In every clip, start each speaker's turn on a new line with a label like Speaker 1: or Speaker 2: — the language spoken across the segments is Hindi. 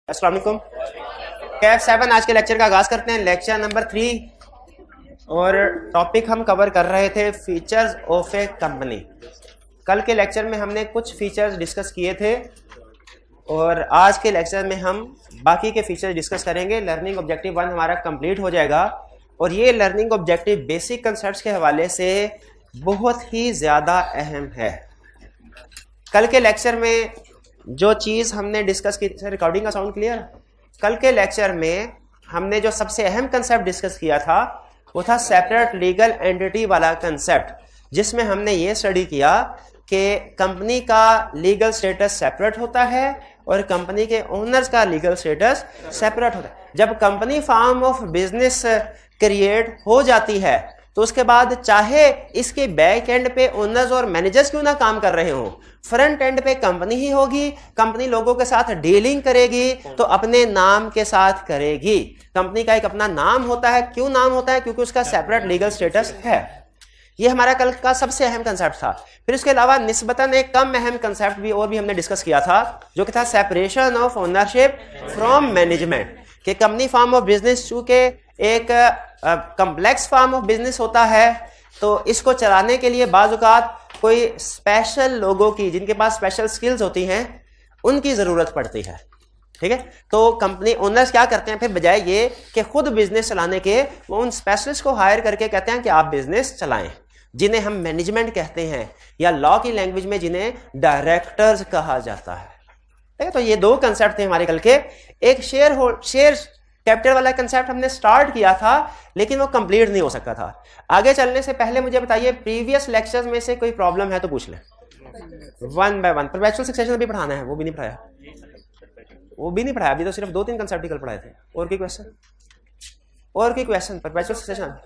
Speaker 1: अस्सलाम वालेकुम। कैफ 7 आज के लेक्चर का आगाज करते हैं। लेक्चर नंबर 3 और टॉपिक हम कवर कर रहे थे फीचर्स ऑफ ए कंपनी। कल के लेक्चर में हमने कुछ फीचर्स डिस्कस किए थे और आज के लेक्चर में हम बाकी के फीचर्स डिस्कस करेंगे। लर्निंग ऑब्जेक्टिव 1 हमारा कंप्लीट हो जाएगा और ये लर्निंग ऑब्जेक्टिव बेसिक कंसेप्ट्स के हवाले से बहुत ही ज़्यादा अहम है। कल के लेक्चर में जो चीज़ हमने डिस्कस की, रिकॉर्डिंग का साउंड क्लियर? कल के लेक्चर में हमने जो सबसे अहम कंसेप्ट डिस्कस किया था वो था सेपरेट लीगल एंटिटी वाला कंसेप्ट, जिसमें हमने ये स्टडी किया कि कंपनी का लीगल स्टेटस सेपरेट होता है और कंपनी के ओनर्स का लीगल स्टेटस सेपरेट होता है। जब company form of business create हो जाती है तो उसके बाद चाहे इसके बैक एंड पे ओनर्स और मैनेजर्स क्यों ना काम कर रहे हों, फ्रंट एंड पे कंपनी ही होगी। कंपनी लोगों के साथ डीलिंग करेगी तो अपने नाम के साथ करेगी। कंपनी का एक अपना नाम होता है। क्यों नाम होता है? क्योंकि उसका सेपरेट लीगल स्टेटस है। ये हमारा कल का सबसे अहम कंसेप्ट था। फिर इसके अलावा निस्बतन एक कम अहम कंसेप्ट भी हमने डिस्कस किया था, जो कि था separation of ownership from management. कि कंपनी फॉर्म ऑफ बिजनेस चूंकि एक कम्प्लेक्स फॉर्म ऑफ बिजनेस होता है तो इसको चलाने के लिए बाज़ औक़ात कोई स्पेशल लोगों की, जिनके पास स्पेशल स्किल्स होती हैं, उनकी ज़रूरत पड़ती है। ठीक है, तो कंपनी ओनर्स क्या करते हैं फिर बजाय ये कि खुद बिजनेस चलाने के, वो उन स्पेशलिस्ट को हायर करके कहते हैं कि आप बिजनेस चलाएं, जिन्हें हम मैनेजमेंट कहते हैं या लॉ की लैंग्वेज में जिन्हें डायरेक्टर्स कहा जाता है। ठीक है, तो ये दो कंसेप्ट थे हमारे कल के। एक शेयर कैपिटल वाला कंसेप्ट हमने स्टार्ट किया था लेकिन वो कंप्लीट नहीं हो सकता था। आगे चलने से पहले मुझे बताइए, प्रीवियस लेक्चर्स में से कोई प्रॉब्लम है तो पूछ लें, 1 बाय 1। परपेचुअल सक्सेशन अभी पढ़ाना है, वो भी नहीं पढ़ाया अभी तो सिर्फ 2-3 कंसेप्ट ही कल पढ़ाए थे। और कोई question perpetual succession?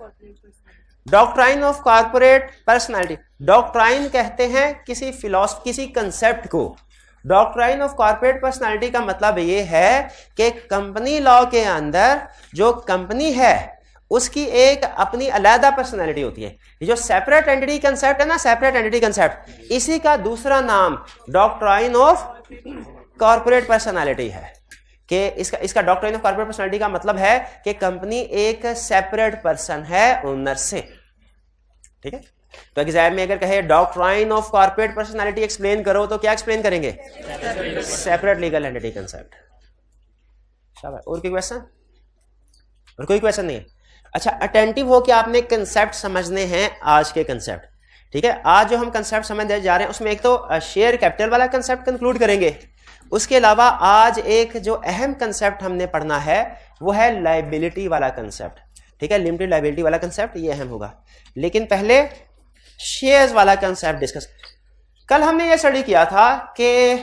Speaker 1: Doctrine of corporate personality. Doctrine कहते हैं किसी फिलॉसफी, किसी कंसेप्ट को। डॉक्ट्राइन ऑफ कॉर्पोरेट पर्सनालिटी का मतलब ये है कि कंपनी लॉ के अंदर जो कंपनी है उसकी एक अपनी अलग पर्सनालिटी होती है। ये जो सेपरेट एंटिटी कंसेप्ट है ना, सेपरेट एंटिटी कंसेप्ट, इसी का दूसरा नाम डॉक्ट्राइन ऑफ कॉर्पोरेट पर्सनालिटी है। कि इसका डॉक्ट्राइन ऑफ कॉर्पोरेट पर्सनालिटी का मतलब है कि कंपनी एक सेपरेट पर्सन है ओनर से। ठीक है, तो एग्जाम में अगर कहे doctrine of corporate personality explain करो तो क्या एक्सप्लेन करेंगे? Separate legal entity concept. शाबाश। और कोई क्वेश्चन नहीं है? अच्छा, अटेंटिव हो कि आपने कंसेप्ट समझने हैं आज के कंसेप्ट। ठीक है, आज जो हम कंसेप्ट समझने जा रहे हैं उसमें एक तो शेयर कैपिटल वाला कंसेप्ट कंक्लूड करेंगे। उसके अलावा आज एक जो अहम कंसेप्ट हमने पढ़ना है वो है लायबिलिटी वाला कंसेप्ट। ठीक है, लिमिटेड लायबिलिटी वाला कंसेप्ट, ये अहम होगा। लेकिन पहले शेयर्स वाला कंसेप्ट डिस्कस। कल हमने ये स्टडी किया था कि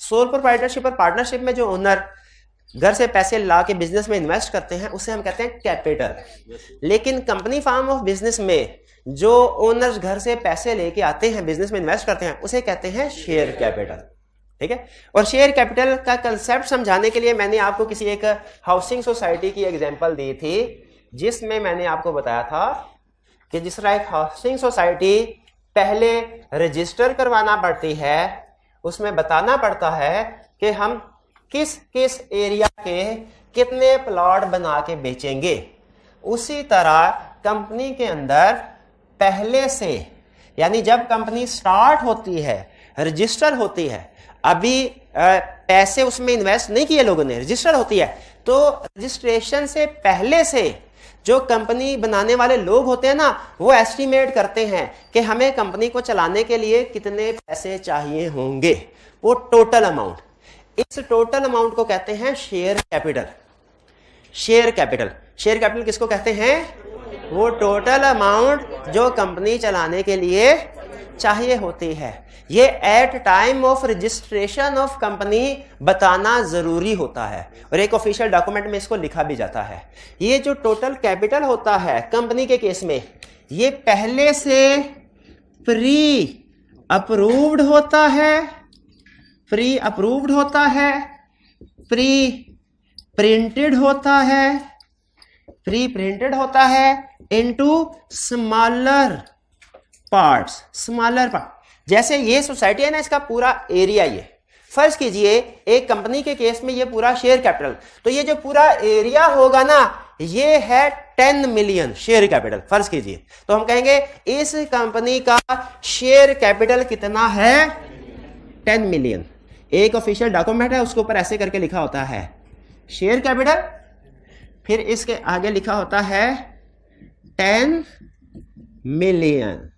Speaker 1: सोल प्रोप्राइटरशिप और पार्टनरशिप में जो ओनर घर से पैसे ला के बिजनेस में इन्वेस्ट करते हैं उसे हम कहते हैं कैपिटल। लेकिन कंपनी फॉर्म ऑफ बिजनेस में जो ओनर्स घर से पैसे लेके आते हैं, बिजनेस में इन्वेस्ट करते हैं, उसे कहते हैं शेयर कैपिटल। ठीक है, और शेयर कैपिटल का कंसेप्ट समझाने के लिए मैंने आपको किसी एक हाउसिंग सोसाइटी की एग्जांपल दी थी, जिसमें मैंने आपको बताया था कि जिस तरह एक हाउसिंग सोसाइटी पहले रजिस्टर करवाना पड़ती है, उसमें बताना पड़ता है कि हम किस किस एरिया के कितने प्लॉट बना के बेचेंगे, उसी तरह कंपनी के अंदर पहले से, यानी जब कंपनी स्टार्ट होती है, रजिस्टर होती है, अभी पैसे उसमें इन्वेस्ट नहीं किए लोगों ने, रजिस्टर होती है, तो रजिस्ट्रेशन से पहले से जो कंपनी बनाने वाले लोग होते हैं ना, वो एस्टिमेट करते हैं कि हमें कंपनी को चलाने के लिए कितने पैसे चाहिए होंगे, वो टोटल अमाउंट। इस टोटल अमाउंट को कहते हैं शेयर कैपिटल। शेयर कैपिटल किसको कहते हैं? वो टोटल अमाउंट जो कंपनी चलाने के लिए चाहिए होती है। ये at time of registration of company बताना जरूरी होता है और एक ऑफिशियल डॉक्यूमेंट में इसको लिखा भी जाता है। ये जो टोटल कैपिटल होता है कंपनी के केस में, ये पहले से प्री अप्रूव्ड होता है, प्री प्रिंटेड होता है इनटू स्मॉलर पार्ट्स। जैसे ये सोसाइटी है ना, इसका पूरा एरिया, ये फर्ज कीजिए एक कंपनी के केस में ये पूरा शेयर कैपिटल, तो ये जो पूरा एरिया होगा ना ये है 10 मिलियन शेयर कैपिटल फर्ज कीजिए। तो हम कहेंगे इस कंपनी का शेयर कैपिटल कितना है 10 मिलियन। एक ऑफिशियल डॉक्यूमेंट है उसके ऊपर ऐसे करके लिखा होता है शेयर कैपिटल, फिर इसके आगे लिखा होता है 10 मिलियन।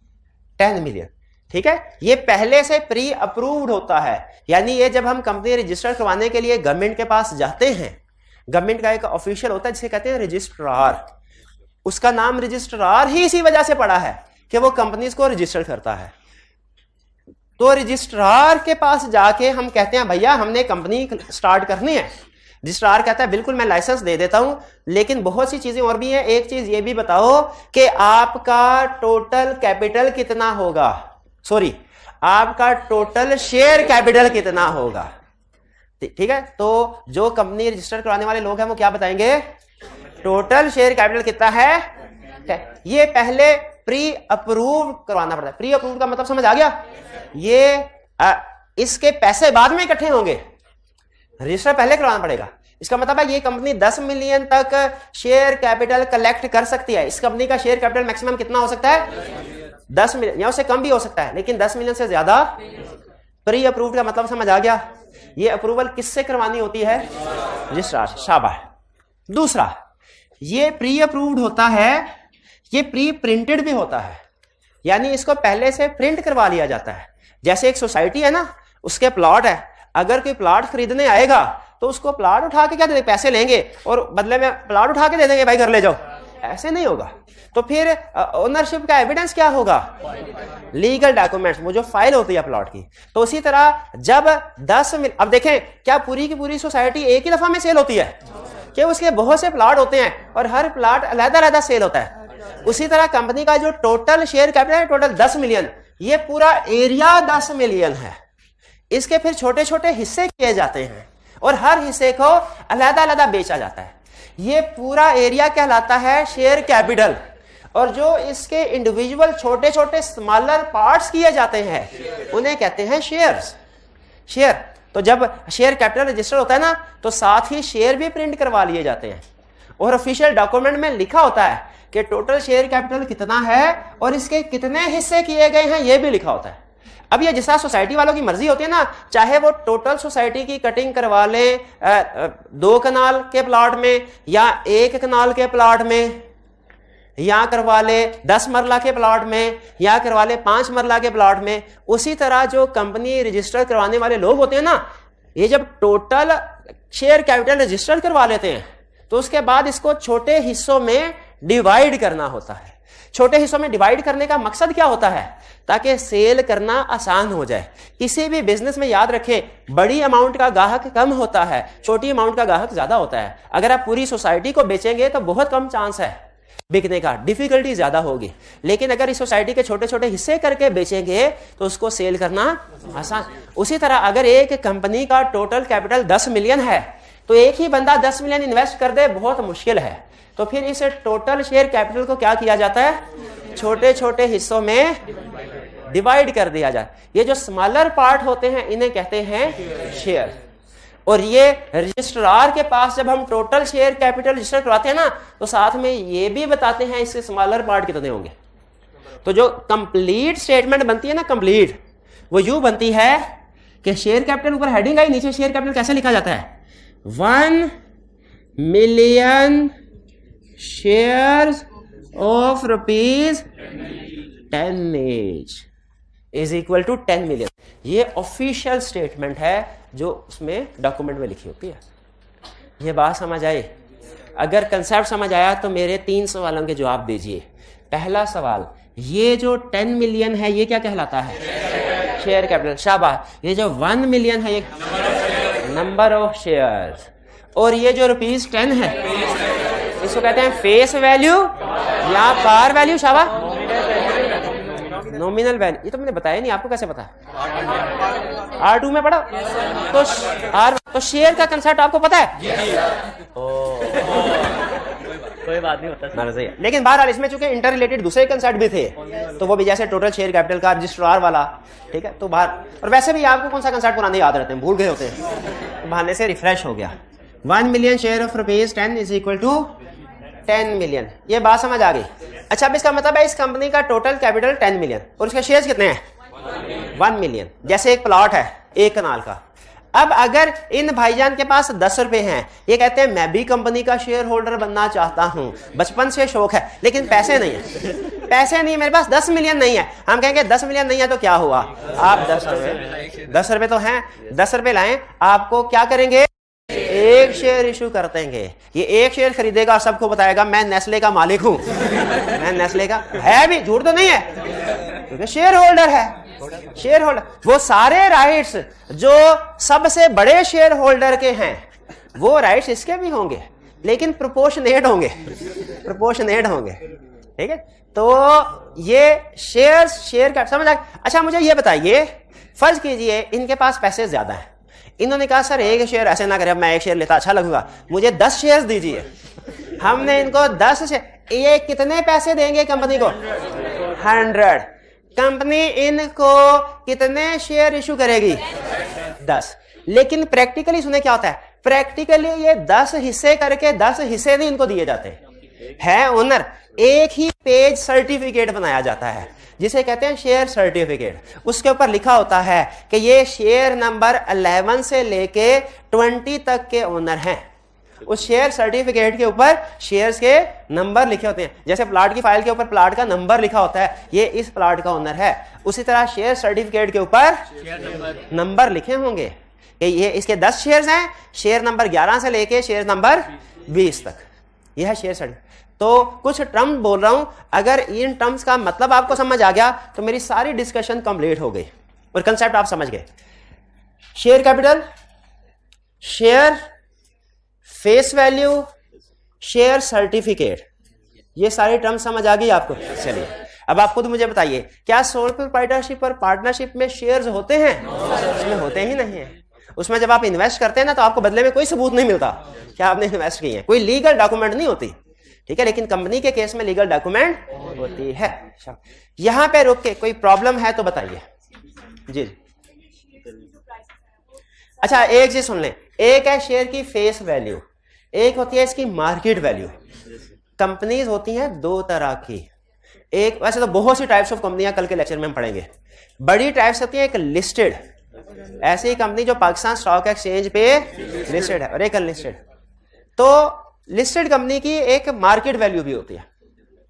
Speaker 1: 10 मिलियन, ठीक है। ये पहले से प्री अप्रूव्ड होता है, यानी ये जब हम कंपनी रजिस्टर करवाने के लिए गवर्नमेंट के पास जाते हैं, गवर्नमेंट का एक ऑफिशियल होता है जिसे कहते हैं रजिस्ट्रार, उसका नाम रजिस्ट्रार ही इसी वजह से पड़ा है कि वो कंपनीज को रजिस्टर करता है। तो रजिस्ट्रार के पास जाके हम कहते हैं भैया हमने कंपनी स्टार्ट करनी है, रजिस्ट्रार कहता है बिल्कुल मैं लाइसेंस दे देता हूं, लेकिन बहुत सी चीजें और भी हैं, एक चीज ये भी बताओ कि आपका टोटल कैपिटल कितना होगा, सॉरी आपका टोटल शेयर कैपिटल कितना होगा, ठीक है। तो जो कंपनी रजिस्टर कराने वाले लोग हैं वो क्या बताएंगे, टोटल शेयर कैपिटल कितना है। ये पहले प्री अप्रूव करवाना पड़ता है। प्री अप्रूव का मतलब समझ आ गया, ये इसके पैसे बाद में इकट्ठे होंगे, रजिस्टर पहले करवाना पड़ेगा। इसका मतलब है ये कंपनी 10 मिलियन तक शेयर कैपिटल कलेक्ट कर सकती है। इस कंपनी का शेयर कैपिटल मैक्सिमम कितना हो सकता है 10 मिलियन, या उससे कम भी हो सकता है, लेकिन 10 मिलियन से ज्यादा। प्री अप्रूव्ड का मतलब समझ आ गया। ये अप्रूवल किससे करवानी होती है, रजिस्ट्रार से, शाबाश। दूसरा, ये प्री अप्रूव्ड होता है, ये प्री प्रिंटेड भी होता है, यानी इसको पहले से प्रिंट करवा लिया जाता है। जैसे एक सोसाइटी है ना, उसके प्लॉट है, अगर कोई प्लॉट खरीदने आएगा तो उसको प्लॉट उठा के क्या दे, पैसे लेंगे और बदले में प्लॉट उठा के दे देंगे भाई घर ले जाओ, ऐसे नहीं होगा। तो फिर ओनरशिप का एविडेंस क्या होगा, लीगल डॉक्यूमेंट्स, वो जो फाइल होती है प्लॉट की। तो उसी तरह जब 10 अब देखें क्या पूरी की पूरी सोसाइटी एक ही दफा में सेल होती है, कि उसके बहुत से प्लॉट होते हैं और हर प्लॉट अलग-अलग सेल होता है। उसी तरह कंपनी का जो टोटल शेयर कैपिटल है टोटल 10 मिलियन, ये पूरा एरिया 10 मिलियन है। इसके फिर छोटे छोटे हिस्से किए जाते हैं और हर हिस्से को अलग-अलग बेचा जाता है। ये पूरा एरिया कहलाता है शेयर कैपिटल, और जो इसके इंडिविजुअल छोटे छोटे स्मॉलर पार्ट्स किए जाते हैं उन्हें कहते हैं शेयर्स। शेयर, तो जब शेयर कैपिटल रजिस्टर होता है ना तो साथ ही शेयर भी प्रिंट करवा लिए जाते हैं और ऑफिशियल डॉक्यूमेंट में लिखा होता है कि टोटल शेयर कैपिटल कितना है और इसके कितने हिस्से किए गए हैं, यह भी लिखा होता है। अब ये जैसा सोसाइटी वालों की मर्जी होती है ना, चाहे वो टोटल सोसाइटी की कटिंग करवा लें 2 कनाल के प्लॉट में या 1 कनाल के प्लॉट में, या करवा ले 10 मरला के प्लॉट में, या करवा ले 5 मरला के प्लॉट में। उसी तरह जो कंपनी रजिस्टर करवाने वाले लोग होते हैं ना, ये जब टोटल शेयर कैपिटल रजिस्टर करवा लेते हैं तो उसके बाद इसको छोटे हिस्सों में डिवाइड करना होता है। छोटे हिस्सों में डिवाइड करने का मकसद क्या होता है, ताकि सेल करना आसान हो जाए। किसी भी बिजनेस में याद रखें, बड़ी अमाउंट का ग्राहक कम होता है, छोटी अमाउंट का ग्राहक ज्यादा होता है। अगर आप पूरी सोसाइटी को बेचेंगे तो बहुत कम चांस है बिकने का, डिफिकल्टी ज्यादा होगी। लेकिन अगर इस सोसाइटी के छोटे छोटे हिस्से करके बेचेंगे तो उसको सेल करना आसान। उसी तरह अगर एक कंपनी का टोटल कैपिटल 10 मिलियन है तो एक ही बंदा 10 मिलियन इन्वेस्ट कर दे बहुत मुश्किल है। तो फिर इस टोटल शेयर कैपिटल को क्या किया जाता है, छोटे छोटे हिस्सों में डिवाइड कर दिया जाए। ये जो स्मॉलर पार्ट होते हैं इन्हें कहते हैं शेयर। और ये रजिस्ट्रार के पास जब हम टोटल शेयर कैपिटल रजिस्टर करवाते हैं ना तो साथ में ये भी बताते हैं इसके स्मॉलर पार्ट कितने होंगे। तो जो कंप्लीट स्टेटमेंट बनती है ना, कंप्लीट, वो यूं बनती है कि शेयर कैपिटल ऊपर हेडिंग आई, नीचे शेयर कैपिटल कैसे लिखा जाता है, 1 million shares of rupees 10 each is equal to 10 million. ये ऑफिशियल स्टेटमेंट है जो उसमें डॉक्यूमेंट में लिखी होती है। ये बात समझ आई? अगर कंसेप्ट समझ आया तो मेरे 3 सवालों के जवाब दीजिए। पहला सवाल, ये जो 10 मिलियन है ये क्या कहलाता है, शेयर कैपिटल, शाबाश। ये जो 1 मिलियन है ये नंबर ऑफ शेयर्स, और ये जो रुपीज 10 है इसको कहते हैं फेस वैल्यू या पार वैल्यू, शाबाश, नॉमिनल वैल्यू। ये तो मैंने बताया नहीं, आपको कैसे पता है, R2 में पढ़ा तो शेयर का कंसेप्ट आपको पता है।
Speaker 2: कोई बात नहीं होता
Speaker 1: ना सही है। लेकिन बहरहाल इसमें चूंकि इंटर रिलेटेड दूसरे कंसेप्ट भी थे तो वो भी जैसे टोटल शेयर कैपिटल का रजिस्ट्रार वाला, ठीक है। तो बाहर और वैसे भी आपको कौन सा कंसेप्ट पुराने याद रहते हैं, भूल गए होते हैं, तो बहाने से रिफ्रेश हो गया। 1 million share of ₹10 is equal to 10 million, ये बात समझ आ गई। अच्छा, अब इसका मतलब है इस कंपनी का टोटल कैपिटल 10 मिलियन और उसके शेयर्स कितने हैं 1 मिलियन। जैसे एक प्लॉट है 1 कनाल का। अब अगर इन भाईजान के पास 10 रुपए हैं, ये कहते हैं मैं भी कंपनी का शेयर होल्डर बनना चाहता हूं, बचपन से शौक है, लेकिन पैसे नहीं है, पैसे नहीं, मेरे पास 10 मिलियन नहीं है। हम कहेंगे 10 मिलियन नहीं है तो क्या हुआ, आप 10 रुपए तो हैं, 10 रुपए लाएं, आपको क्या करेंगे, एक शेयर इशू कर देंगे। ये एक शेयर खरीदेगा, सबको बताएगा मैं नेस्ले का मालिक हूं, मैं नेस्ले का, है भी, झूठ तो नहीं है, क्योंकि शेयर होल्डर है, शेयर होल्डर। वो सारे राइट्स जो सबसे बड़े शेयर होल्डर के हैं वो राइट्स इसके भी होंगे, लेकिन प्रोपोर्शनेट होंगे, प्रोपोर्शनेट होंगे, ठीक है। तो ये शेयर का समझ आ। अच्छा मुझे ये बताइए, फर्ज कीजिए इनके पास पैसे ज्यादा हैं, इन्होंने कहा सर एक शेयर ऐसे ना करें, मैं एक शेयर लेता अच्छा लगूंगा, मुझे 10 शेयर दीजिए। हमने इनको 10 शेयर, ये कितने पैसे देंगे कंपनी को, 100। कंपनी इनको कितने शेयर इशू करेगी, 10। लेकिन प्रैक्टिकली सुने क्या होता है, प्रैक्टिकली ये 10 हिस्से करके 10 हिस्से नहीं इनको दिए जाते हैं ओनर, एक ही पेज सर्टिफिकेट बनाया जाता है जिसे कहते हैं शेयर सर्टिफिकेट। उसके ऊपर लिखा होता है कि ये शेयर नंबर 11 से लेके 20 तक के ओनर हैं। उस शेयर सर्टिफिकेट के ऊपर शेयर्स के नंबर लिखे होते हैं, जैसे प्लाट की फाइल के ऊपर प्लाट का नंबर लिखा होता है, ये इस प्लाट का ओनर है, उसी तरह शेयर सर्टिफिकेट के ऊपर नंबर लिखे होंगे कि ये इसके 10 शेयर्स हैं, शेयर नंबर 11 से लेके शेयर नंबर 20 तक, यह है शेयर सर्टिफिकेट। तो कुछ टर्म बोल रहा हूं, अगर इन टर्म्स का मतलब आपको समझ आ गया तो मेरी सारी डिस्कशन कंप्लीट हो गई और कंसेप्ट आप समझ गए। Share capital, share face value, share certificate, ये सारी टर्म समझ आ गई आपको। चलिए अब आप खुद मुझे बताइए, क्या सोल प्रोप्राइटरशिप और पार्टनरशिप में शेयर्स होते हैं, उसमें होते ही नहीं है। उसमें जब आप इन्वेस्ट करते हैं ना तो आपको बदले में कोई सबूत नहीं मिलता कि आपने इन्वेस्ट किए हैं, कोई लीगल डॉक्यूमेंट नहीं होती, ठीक है। लेकिन कंपनी के केस में लीगल डॉक्यूमेंट होती है। यहां पे रुक के कोई प्रॉब्लम है तो बताइए जी। अच्छा एक चीज सुन लें, एक है शेयर की फेस वैल्यू, एक होती है इसकी मार्केट वैल्यू। कंपनीज होती हैं 2 तरह की, एक वैसे तो बहुत सी टाइप्स ऑफ कंपनियां कल के लेक्चर में हम पढ़ेंगे। बड़ी टाइप्स होती है एक लिस्टेड, ऐसी कंपनी जो पाकिस्तान स्टॉक एक्सचेंज पे लिस्टेड है, और एक अनलिस्टेड। तो लिस्टेड कंपनी की एक मार्केट वैल्यू भी होती है,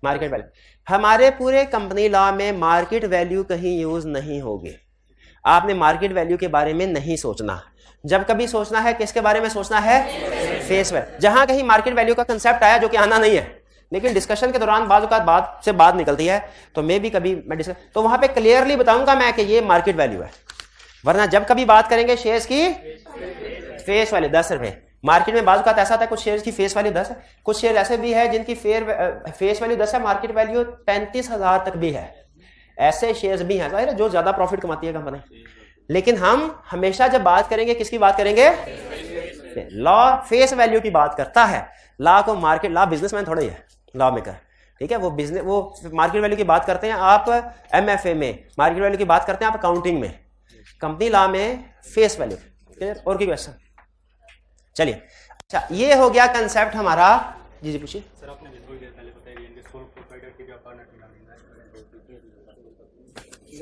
Speaker 1: मार्केट वैल्यू। हमारे पूरे कंपनी लॉ में मार्केट वैल्यू कहीं यूज नहीं होगी। आपने मार्केट वैल्यू के बारे में नहीं सोचना, जब कभी सोचना है किसके बारे में सोचना है, फेस वैल्यू। जहां कहीं मार्केट वैल्यू का कंसेप्ट आया, जो कि आना नहीं है लेकिन डिस्कशन के दौरान बात से बात निकलती है, तो मे भी कभी मैं डिस्कस, तो वहां पे क्लियरली बताऊंगा मैं कि ये मार्केट वैल्यू है। वरना जब कभी बात करेंगे शेयर्स की फेस वैल्यू 10 रुपए, मार्केट में बात ऐसा था कुछ शेयर्स की फेस वैल्यू 10 है, कुछ शेयर ऐसे भी है जिनकी फेस वैल्यू 10 है, मार्केट वैल्यू 35,000 तक भी है। ऐसे शेयर्स भी हैं जो ज्यादा प्रॉफिट कमाती है कंपनी। लेकिन हम हमेशा जब बात करेंगे किसकी बात करेंगे, लॉ फेस वैल्यू की बात करता है। लॉ को मार्केट, लॉ बिजनेसमैन थोड़ा ही है, लॉ मेकर, ठीक है। वो बिजनेस, वो मार्केट वैल्यू की बात करते हैं आप MFA में, मार्केट वैल्यू की बात करते हैं आप अकाउंटिंग में, कंपनी लॉ में फेस वैल्यू। क्लियर? और कोई क्वेश्चन? चलिए अच्छा ये हो गया कंसेप्ट हमारा। जी जी पूछिए।
Speaker 3: सर आपने थोड़ी देर पहले बताया कि सोल प्रोप्राइटर की पार्टनरशिप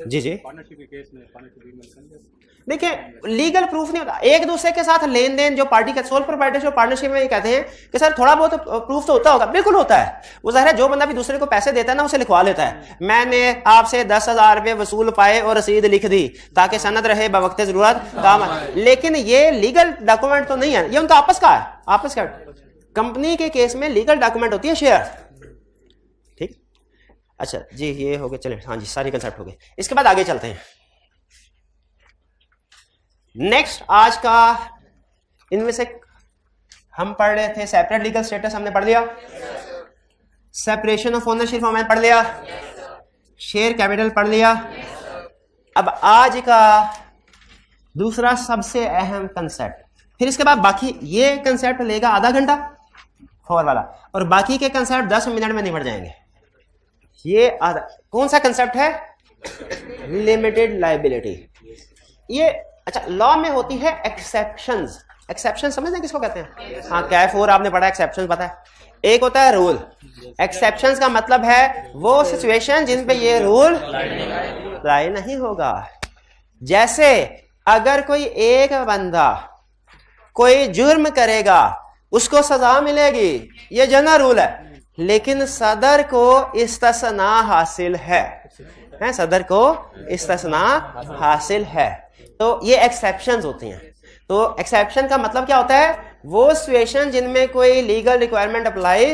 Speaker 1: जी जी
Speaker 3: पार्टनरशिप के केस में पार्टनरशिप,
Speaker 1: देखिए लीगल प्रूफ नहीं होता एक दूसरे के साथ लेन देन। जो पार्टी का सोल प्रोप्राइटरशिप पार्टनरशिप में ये कहते हैं कि सर थोड़ा बहुत प्रूफ तो होता होगा, बिल्कुल होता है। वो जाहिर है जो बंदा भी दूसरे को पैसे देता है ना उसे लिखवा लेता है, मैंने आपसे 10,000 रुपए वसूल पाए और रसीद लिख दी ताकि सनद रहे बवक्त जरूरत काम। लेकिन ये लीगल डॉक्यूमेंट तो नहीं है, ये उनका आपस का है, आपस का। कंपनी के केस में लीगल डॉक्यूमेंट होती है शेयर, ठीक। अच्छा जी ये हो गए, चले हाँ जी सारी कंसेप्ट हो गए। इसके बाद आगे चलते हैं। नेक्स्ट आज का इनमें से हम पढ़ रहे थे सेपरेट लीगल स्टेटस, हमने पढ़ लिया। सेपरेशन ऑफ ओनरशिप हमने पढ़ लिया। शेयर कैपिटल पढ़ लिया। अब आज का दूसरा सबसे अहम कंसेप्ट, फिर इसके बाद बाकी ये कंसेप्ट लेगा आधा घंटा 4 वाला, और बाकी के कंसेप्ट 10 मिनट में निपट जाएंगे। ये कौन सा कंसेप्ट है? Limited liability. ये अच्छा, लॉ में होती है एक्सेप्शंस। एक्सेप्शन समझते हैं किसको कहते हैं? हाँ, कैफ 4 आपने पढ़ा, एक्सेप्शन पता है। एक होता है रूल। एक्सेप्शंस का मतलब है वो सिचुएशन जिन पे ये रूल अप्लाई नहीं होगा। जैसे अगर कोई एक बंदा कोई जुर्म करेगा उसको सजा मिलेगी, ये जनरल रूल है, लेकिन सदर को इस्तिस्ना हासिल है, सदर को इस्तिस्ना हासिल है। तो ये एक्सेप्शंस होती हैं। तो एक्सेप्शन का मतलब क्या होता है? वो सिचुएशन जिनमें कोई लीगल रिक्वायरमेंट अप्लाई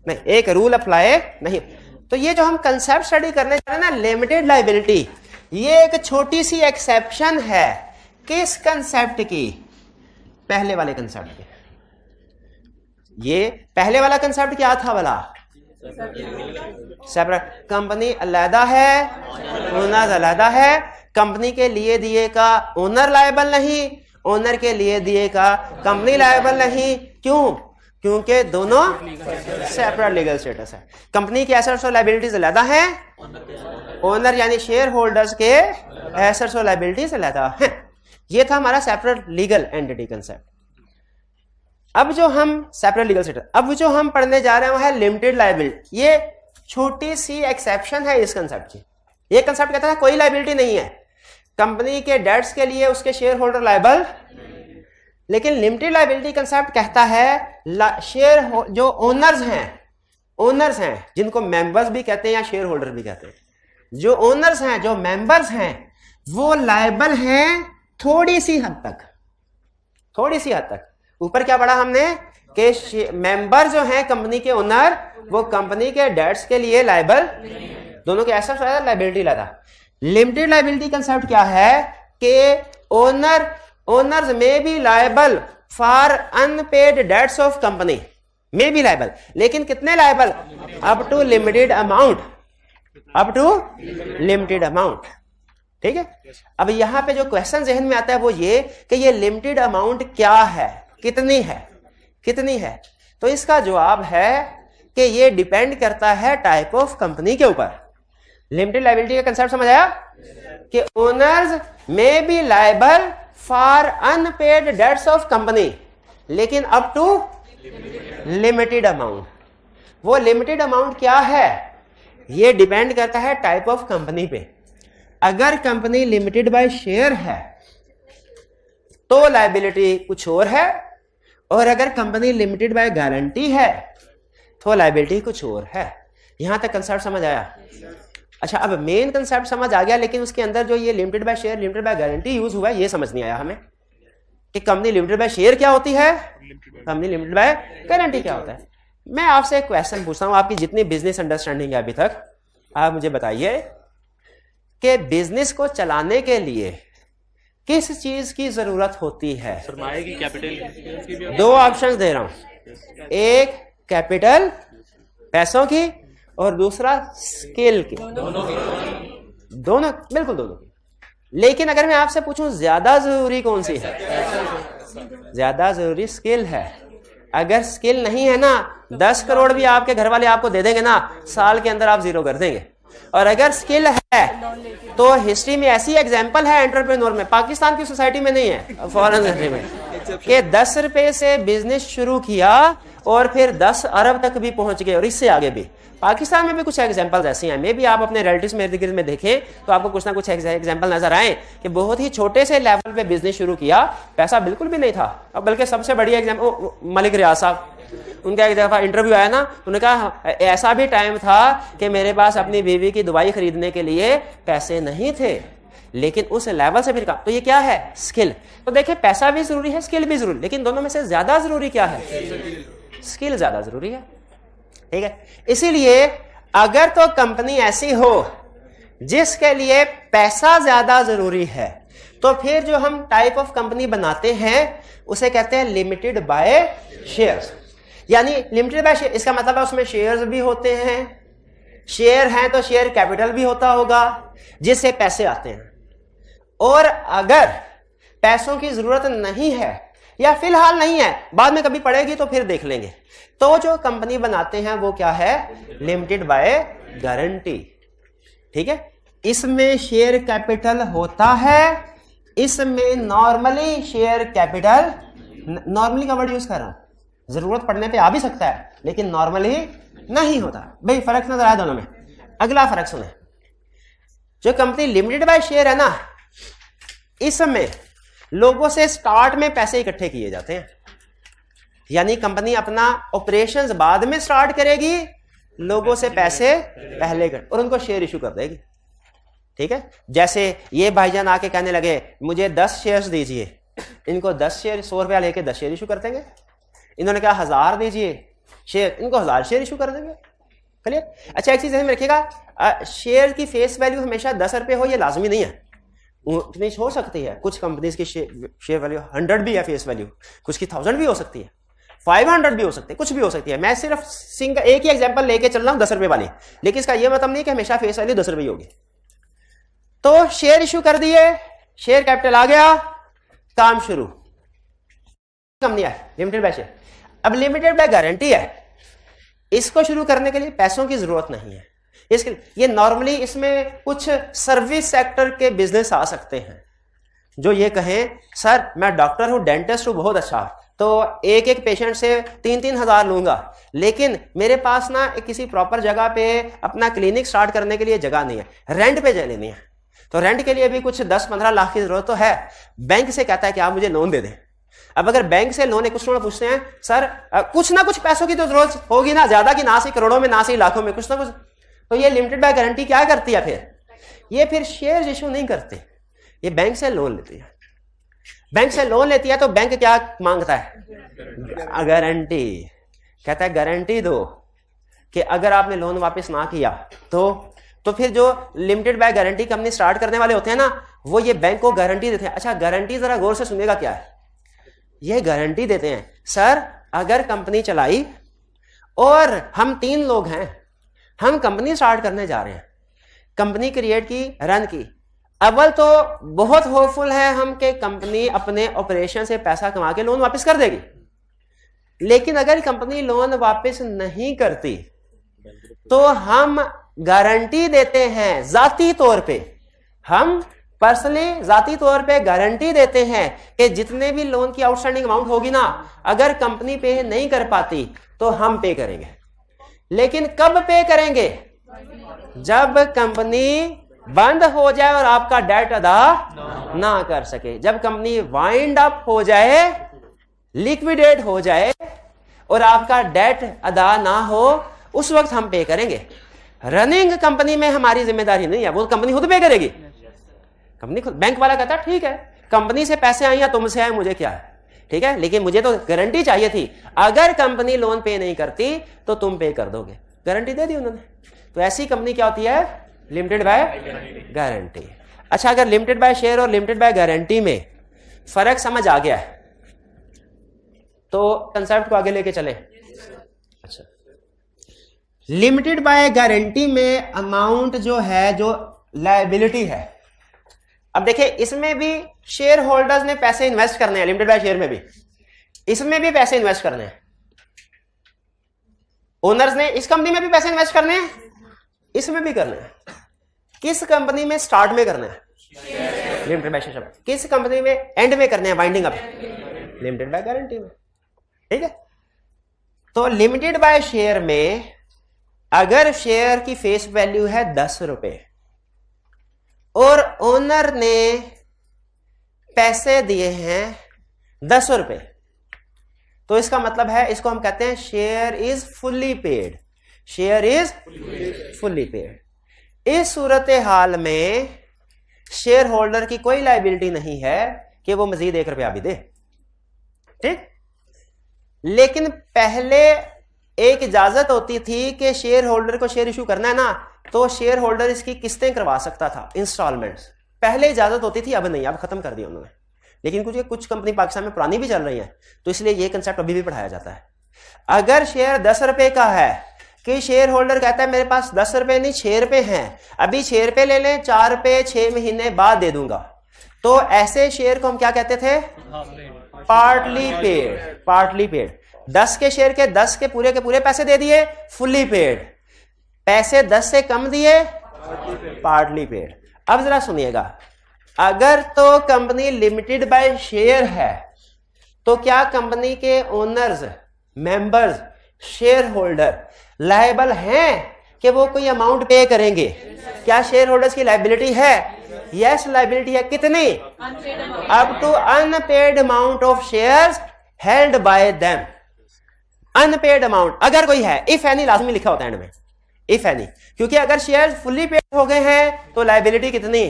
Speaker 1: नहीं, एक रूल अप्लाई नहीं। तो ये जो हम कंसेप्ट स्टडी करने जा रहे हैं ना, लिमिटेड लायबिलिटी, ये एक छोटी सी एक्सेप्शन है। किस कंसेप्ट की? पहले वाले कंसेप्ट की। ये पहले वाला कंसेप्ट क्या था भला? सेपरेट। कंपनी अलहदा है, ओनर अलहदा है। कंपनी के लिए दिए का ओनर लायबल नहीं, ओनर के लिए दिए का कंपनी लायबल नहीं। क्यों? क्योंकि दोनों सेपरेट लीगल स्टेटस है। कंपनी के एसेट्स और लायबिलिटीज अलहदा हैं, ओनर यानी शेयर होल्डर्स के एसेट्स और लायबिलिटीज अलहदा हैं। ये था हमारा सेपरेट लीगल एंटिटी कंसेप्ट। अब जो हम सेपरेट लीगल स्टेटस, अब जो हम पढ़ने जा रहे हैं वो है लिमिटेड लायबिलिटी। ये छोटी सी एक्सेप्शन है इस कंसेप्ट की। ये कंसेप्ट कहता है कोई लायबिलिटी नहीं है कंपनी के डेट्स के लिए उसके शेयर होल्डर लायबल, लेकिन लिमिटेड लायबिलिटी कंसेप्ट कहता है शेयर जो ओनर्स हैं जिनको मेंबर्स भी कहते हैं या शेयर होल्डर भी कहते हैं, जो ओनर्स हैं, जो मेंबर्स हैं, वो लायबल हैं थोड़ी सी हद तक। ऊपर क्या पढ़ा हमने कि मेंबर जो हैं कंपनी के ओनर, वो कंपनी के डेट्स के लिए लायबल, दोनों के एसेट्स और लायबिलिटी लाता। लिमिटेड लायबिलिटी कंसेप्ट क्या है कि owners may be liable for unpaid debts of company, may be liable, लेकिन कितने liable? Up to limited amount. ठीक है। अब यहां पे जो क्वेश्चन जहन में आता है वो ये कि ये लिमिटेड अमाउंट क्या है, कितनी है। तो इसका जवाब है कि ये डिपेंड करता है टाइप ऑफ कंपनी के ऊपर। लिमिटेड लायबिलिटी का कंसेप्ट समझ आया कि owners may be liable for unpaid debts of company, लेकिन अप टू लिमिटेड अमाउंट। वो लिमिटेड अमाउंट क्या है? ये डिपेंड करता है टाइप ऑफ कंपनी पे। अगर कंपनी लिमिटेड बाय शेयर है तो लायबिलिटी कुछ और है, और अगर कंपनी लिमिटेड बाय गारंटी है तो लायबिलिटी कुछ और है। यहां तक कंसेप्ट समझ आया? अच्छा, अब मेन कंसेप्ट समझ आ गया, लेकिन उसके अंदर जो ये limited by share, limited by guarantee use हुआ है, ये समझ नहीं आया हमें कि कंपनी लिमिटेड बाय शेयर क्या होती है, कंपनी लिमिटेड बाय गारंटी क्या होता है। मैं आपसे एक क्वेश्चन पूछता हूं, आपकी जितनी बिजनेस अंडरस्टैंडिंग है अभी तक, आप मुझे बताइए कि बिजनेस को चलाने के लिए किस चीज की जरूरत होती है?
Speaker 3: सरमाए की, कैपिटल।
Speaker 1: दो ऑप्शंस दे रहा हूं, एक कैपिटल पैसों की और दूसरा स्किल की। दोनों बिल्कुल दोनों की। लेकिन अगर मैं आपसे पूछूं ज्यादा जरूरी कौन सी है? ज्यादा जरूरी स्किल है। अगर स्किल नहीं है ना, 10 करोड़ भी आपके घर वाले आपको दे देंगे ना, साल के अंदर आप जीरो कर देंगे। और अगर स्किल है तो हिस्ट्री में ऐसी एग्जांपल है एंटरप्रेन्योर में, पाकिस्तान की सोसाइटी में नहीं है, फॉरेन कंट्री में, कि 10 रुपए से बिजनेस शुरू किया और फिर 10 अरब तक भी पहुंच गए, और इससे आगे भी। पाकिस्तान में भी कुछ एग्जांपल्स ऐसी हैं, मे भी आप अपने रिलेटिव्स में इर्द गिर्द में देखें तो आपको कुछ ना कुछ एग्जांपल नजर आए कि बहुत ही छोटे से लेवल पे बिजनेस शुरू किया, पैसा बिल्कुल भी नहीं था। अब बल्कि सबसे बड़ी एग्जांपल मलिक रियाज साहब, उनका एक दफा इंटरव्यू आया ना, उन्होंने कहा ऐसा भी टाइम था कि मेरे पास अपनी बीवी की दवाई खरीदने के लिए पैसे नहीं थे, लेकिन उस लेवल से फिर कहा। तो ये क्या है? स्किल। तो देखिए, पैसा भी जरूरी है, स्किल भी जरूरी, लेकिन दोनों में से ज्यादा जरूरी क्या है? स्किल ज्यादा जरूरी है। ठीक है। इसीलिए अगर तो कंपनी ऐसी हो जिसके लिए पैसा ज्यादा जरूरी है, तो फिर जो हम टाइप ऑफ कंपनी बनाते हैं उसे कहते हैं लिमिटेड बाय शेयर्स। यानी लिमिटेड बाय शेयर, इसका मतलब है उसमें शेयर्स भी होते हैं, शेयर हैं तो शेयर कैपिटल भी होता होगा जिससे पैसे आते हैं। और अगर पैसों की जरूरत नहीं है या फिलहाल नहीं है, बाद में कभी पड़ेगी तो फिर देख लेंगे। तो जो कंपनी बनाते हैं वो क्या है, लिमिटेड बाय गारंटी। ठीक है, इसमें शेयर कैपिटल होता है, इसमें नॉर्मली शेयर कैपिटल, नॉर्मली का वर्ड यूज कर रहा हूं, जरूरत पड़ने पे आ भी सकता है लेकिन नॉर्मली नहीं होता। भाई फर्क नजर आया दोनों में। अगला फर्क सुने, जो कंपनी लिमिटेड बाय शेयर है ना, इसमें लोगों से स्टार्ट में पैसे इकट्ठे किए जाते हैं, यानी कंपनी अपना ऑपरेशंस बाद में स्टार्ट करेगी, लोगों से पैसे पहले कर और उनको शेयर इशू कर देगी। ठीक है, जैसे ये भाईजान आके कहने लगे मुझे 10 शेयर्स दीजिए, इनको 10 शेयर 100 रुपया लेके 10 शेयर इशू कर देंगे। इन्होंने कहा 1000 दीजिए शेयर, इनको 1000 शेयर इशू कर देंगे। क्लियर। अच्छा एक चीज ध्यान में रखिएगा, शेयर की फेस वैल्यू हमेशा 10 रुपए हो ये लाजमी नहीं है, उतनी हो सकती है। कुछ कंपनीज की शेयर वैल्यू 100 भी है फेस वैल्यू, कुछ की 1000 भी हो सकती है, 500 भी हो सकती है, कुछ भी हो सकती है। मैं सिर्फ सिंगल एक ही एग्जांपल लेके चल रहा हूं 10 रुपए वाली, लेकिन इसका यह मतलब नहीं कि हमेशा फेस वैल्यू 10 रुपए होगी। तो शेयर इशू कर दिए, शेयर कैपिटल आ गया, काम शुरू। कंपनी है लिमिटेड बाय शेयर। अब लिमिटेड बाय गारंटी है, इसको शुरू करने के लिए पैसों की जरूरत नहीं है। इसके ये नॉर्मली इसमें कुछ सर्विस सेक्टर के बिजनेस आ सकते हैं जो ये कहें सर मैं डॉक्टर हूं, डेंटिस्ट हूं, बहुत अच्छा, तो एक एक पेशेंट से 3-3 हजार लूंगा, लेकिन मेरे पास ना किसी प्रॉपर जगह पे अपना क्लिनिक स्टार्ट करने के लिए जगह नहीं है, रेंट पे लेनी है, तो रेंट के लिए भी कुछ 10-15 लाख की जरूरत तो है। बैंक से कहता है कि आप मुझे लोन दे दें। अब अगर बैंक से लोन कुछ लोग पूछते हैं सर कुछ ना कुछ पैसों की तो जरूरत होगी ना, ज्यादा की ना सी करोड़ों में ना सी लाखों में, कुछ ना कुछ, तो ये लिमिटेड बाय गारंटी क्या करती है ये फिर शेयर इशू नहीं करते, ये बैंक से लोन लेती है। बैंक से लोन लेती है तो बैंक क्या मांगता है, गारंटी। कहता है गारंटी दो कि अगर आपने लोन वापस ना किया तो फिर जो limited by guarantee company start करने वाले होते हैं ना, वो ये बैंक को गारंटी देते हैं। अच्छा गारंटी जरा गौर से सुनिएगा क्या है, ये गारंटी देते हैं सर अगर कंपनी चलाई और हम 3 लोग हैं, हम कंपनी स्टार्ट करने जा रहे हैं, कंपनी क्रिएट की, रन की, अव्वल तो बहुत होपफुल है हम कि कंपनी अपने ऑपरेशन से पैसा कमा के लोन वापस कर देगी, लेकिन अगर कंपनी लोन वापस नहीं करती तो हम गारंटी देते हैं जाती तौर पे, हम पर्सनली जाती तौर पे गारंटी देते हैं कि जितने भी लोन की आउटस्टैंडिंग अमाउंट होगी ना, अगर कंपनी पे नहीं कर पाती तो हम पे करेंगे। लेकिन कब पे करेंगे, जब कंपनी बंद हो जाए और आपका डेट अदा ना कर सके, जब कंपनी वाइंड अप हो जाए, लिक्विडेट हो जाए और आपका डेट अदा ना हो, उस वक्त हम पे करेंगे। रनिंग कंपनी में हमारी जिम्मेदारी नहीं है, वो कंपनी खुद पे करेगी। कंपनी खुद, बैंक वाला कहता ठीक है कंपनी से पैसे आए या तुमसे आए मुझे क्या है, ठीक है, लेकिन मुझे तो गारंटी चाहिए थी, अगर कंपनी लोन पे नहीं करती तो तुम पे कर दोगे। गारंटी दे दी उन्होंने। तो ऐसी कंपनी क्या होती है, लिमिटेड बाय गारंटी। अच्छा अगर लिमिटेड बाय शेयर और लिमिटेड बाय गारंटी में फर्क समझ आ गया है तो कंसेप्ट को आगे लेके चले। अच्छा लिमिटेड बाय गारंटी में अमाउंट जो है, जो लायबिलिटी है, अब देखिए इसमें भी शेयर होल्डर्स ने पैसे इन्वेस्ट करने हैं, लिमिटेड बाय शेयर में भी, इसमें भी पैसे इन्वेस्ट करने हैं, ओनर्स ने इस कंपनी में भी पैसे इन्वेस्ट करने हैं, इसमें भी करने हैं। किस कंपनी में स्टार्ट में करना है, लिमिटेड बाय शेयर। किस कंपनी में एंड में करने हैं, winding up, limited by guarantee में। ठीक है, तो लिमिटेड बाय शेयर में अगर शेयर की फेस वैल्यू है 10 रुपए और ओनर ने पैसे दिए हैं 10 रुपए, तो इसका मतलब है, इसको हम कहते हैं share is fully paid, share is fully paid. इस सूरत हाल में शेयर होल्डर की कोई लायबिलिटी नहीं है कि वो मजीद 1 रुपया भी दे। ठीक, लेकिन पहले एक इजाजत होती थी कि शेयर होल्डर को शेयर इशू करना है ना, तो शेयर होल्डर इसकी किस्तें करवा सकता था, इंस्टॉलमेंट्स, पहले इजाजत होती थी, अब नहीं, अब खत्म कर दिया उन्होंने। लेकिन कुछ कंपनी पाकिस्तान में पुरानी भी चल रही है, तो इसलिए ये कंसेप्ट अभी भी पढ़ाया जाता है। अगर शेयर 10 रुपए का है कि शेयर होल्डर कहता है मेरे पास 10 रुपए नहीं 6 रुपए हैं, अभी 6 रुपए ले लें, 4 रुपए 6 महीने बाद दे दूंगा, तो ऐसे शेयर को हम क्या कहते थे, पार्टली पेड, पार्टली पेड। 10 के शेयर के 10 के पूरे पैसे दे दिए, फुल्ली पेड। पैसे 10 से कम दिए, पार्टली पेड। अब जरा सुनिएगा, अगर तो कंपनी लिमिटेड बाय शेयर है तो क्या कंपनी के owners, members, share holder liable हैं कि वो कोई अमाउंट पे करेंगे? क्या शेयर होल्डर्स की लायबिलिटी है? यस, लायबिलिटी है। कितनी? Up to unpaid amount of shares held by them. Unpaid amount अगर कोई है, इफ एनी लाजमी लिखा होता है एंड में, इफ एनी, क्योंकि अगर शेयर फुल्ली पेड हो गए हैं तो लायबिलिटी कितनी?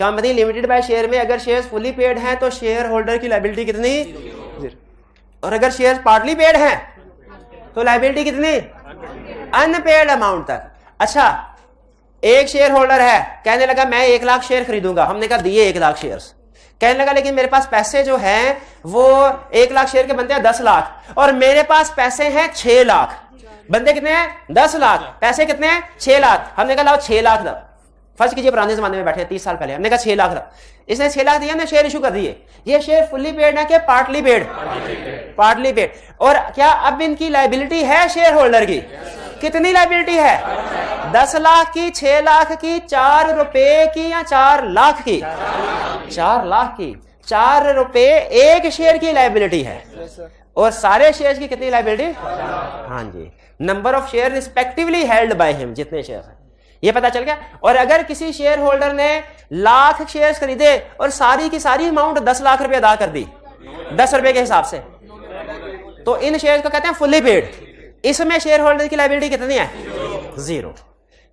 Speaker 1: कंपनी लिमिटेड बाय शेयर में अगर शेयर्स फुल्ली पेड हैं तो शेयर होल्डर की लायबिलिटी कितनी? और अगर शेयर्स पार्टली पेड हैं तो लायबिलिटी कितनी? अनपेड अमाउंट तक। अच्छा, एक शेयर होल्डर है, कहने लगा मैं 1 लाख शेयर खरीदूंगा, हमने कहा दिए 1 लाख शेयर्स। कहने लगा लेकिन मेरे पास पैसे जो हैं वो 1 लाख शेयर के बनते हैं 10 लाख और मेरे पास पैसे हैं 6 लाख। बंदे कितने हैं? 10 लाख। पैसे कितने हैं? 6 लाख। हमने कहा लाओ 6 लाख दो। फर्ज कीजिए पुराने जमाने में बैठे 30 साल पहले, हमने कहा 6 लाख दो। इसने 6 लाख दिया, हमने शेयर इशू कर दिए। ये शेयर फुल्ली पेड है कि पार्टली पेड? Partly paid. और क्या अब इनकी लायबिलिटी है शेयर होल्डर की? कितनी लायबिलिटी है? 10 लाख की, 6 लाख की, 4 रुपए की या 4 लाख की? 4 लाख की। 4 रुपए एक शेयर की लायबिलिटी है। और सारे शेयर की कितनी लायबिलिटी? हाँ जी, number of share respectively held by him, जितने शेयर हैं, ये पता चल गया। और अगर किसी शेयर होल्डर ने लाख शेयर्स खरीदे और सारी की सारी अमाउंट 10 लाख रुपए अदा कर दी 10 रुपए के हिसाब से, तो इन शेयर्स को कहते हैं फुल्ली पेड। इसमें शेयर होल्डर की लायबिलिटी कितनी है? 0।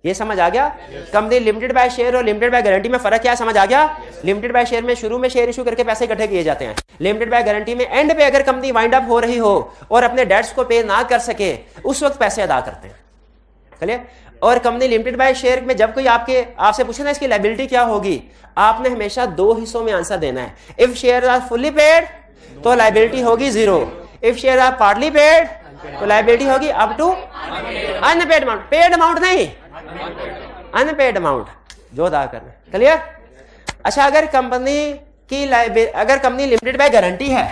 Speaker 1: ये समझ आ गया? कंपनी लिमिटेड बाय शेयर और लिमिटेड बाय गारंटी में फर्क क्या समझ आ गया? लिमिटेड बाय शेयर में शुरू में शेयर इशू करके पैसे इकट्ठे किए जाते हैं। लिमिटेड बाय गारंटी में एंड पे अगर कंपनी वाइंड अप हो रही हो और अपने डेट्स को पे ना कर सके उस वक्त पैसे अदा करते हैं। चलिए, और कंपनी लिमिटेड बाय शेयर में जब कोई आपसे पूछे ना इसकी लायबिलिटी क्या होगी, आपने हमेशा 2 हिस्सों में आंसर देना है। If share are fully paid तो लायबिलिटी होगी 0। If share are partly paid तो लायबिलिटी होगी up to unpaid amount. Paid amount नहीं, अनपेड अमाउंट जो अदा करना। क्लियर? अच्छा, अगर कंपनी लिमिटेड बाय गारंटी है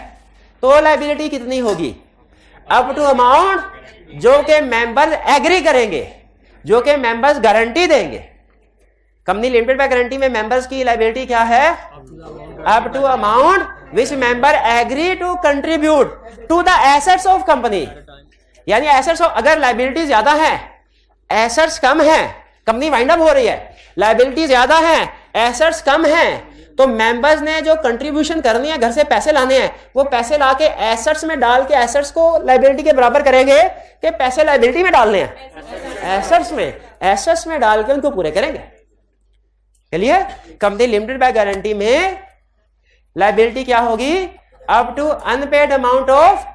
Speaker 1: तो लायबिलिटी कितनी होगी? अप टू अमाउंट जो के मेंबर्स एग्री करेंगे, जो के मेंबर्स गारंटी देंगे। कंपनी लिमिटेड बाय गारंटी में मेंबर्स की लायबिलिटी क्या है? Up to amount which member agree to contribute to the assets of company. यानी एसेट्स, अगर लायबिलिटी ज्यादा है, एसेट्स कम है, कंपनी वाइंड अप हो रही है, लायबिलिटी ज्यादा है, एसेट्स कम है, तो मेंबर्स ने जो कंट्रीब्यूशन करनी है, घर से पैसे लाने हैं, वो पैसे लाके एसेट्स में डाल के एसेट्स को लायबिलिटी के बराबर करेंगे कि पैसे लायबिलिटी में डालने हैं? एसेट्स में डाल के उनको पूरे करेंगे। चलिए, कंपनी लिमिटेड बाय गारंटी में लायबिलिटी क्या होगी? Up to unpaid amount of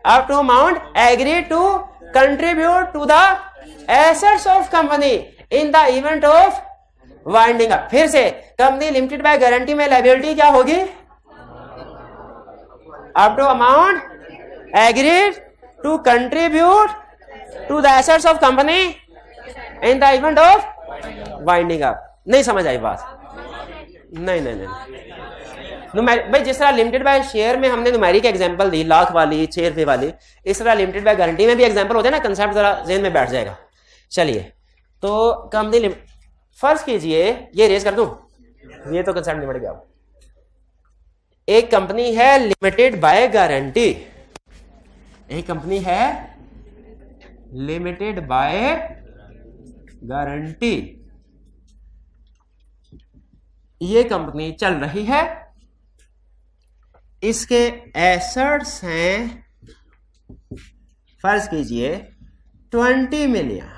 Speaker 1: up to amount agreed to contribute to the assets of company in the event of winding up। फिर से, कंपनी लिमिटेड बाय गारंटी में लायबिलिटी क्या होगी? up to amount agreed to contribute to the assets of company in the event of winding up। नहीं समझ आई बात? नहीं। भाई जिस तरह लिमिटेड बाय शेयर में हमने न्यूमेरिक एग्जांपल दी, लाख वाली, 6 रुपए वाली, इस तरह लिमिटेड बाय गारंटी में भी एग्जांपल होते हैं ना, कंसेप्ट जरा ज़हन में बैठ जाएगा। चलिए, तो कंपनी फर्ज कीजिए, ये रेज कर दूं, ये तो कंसेप्ट नहीं बढ़ गया। एक कंपनी है लिमिटेड बाय गारंटी, एक कंपनी है लिमिटेड बाय गारंटी, ये कंपनी चल रही है, इसके एसेट्स हैं फर्ज कीजिए 20 मिलियन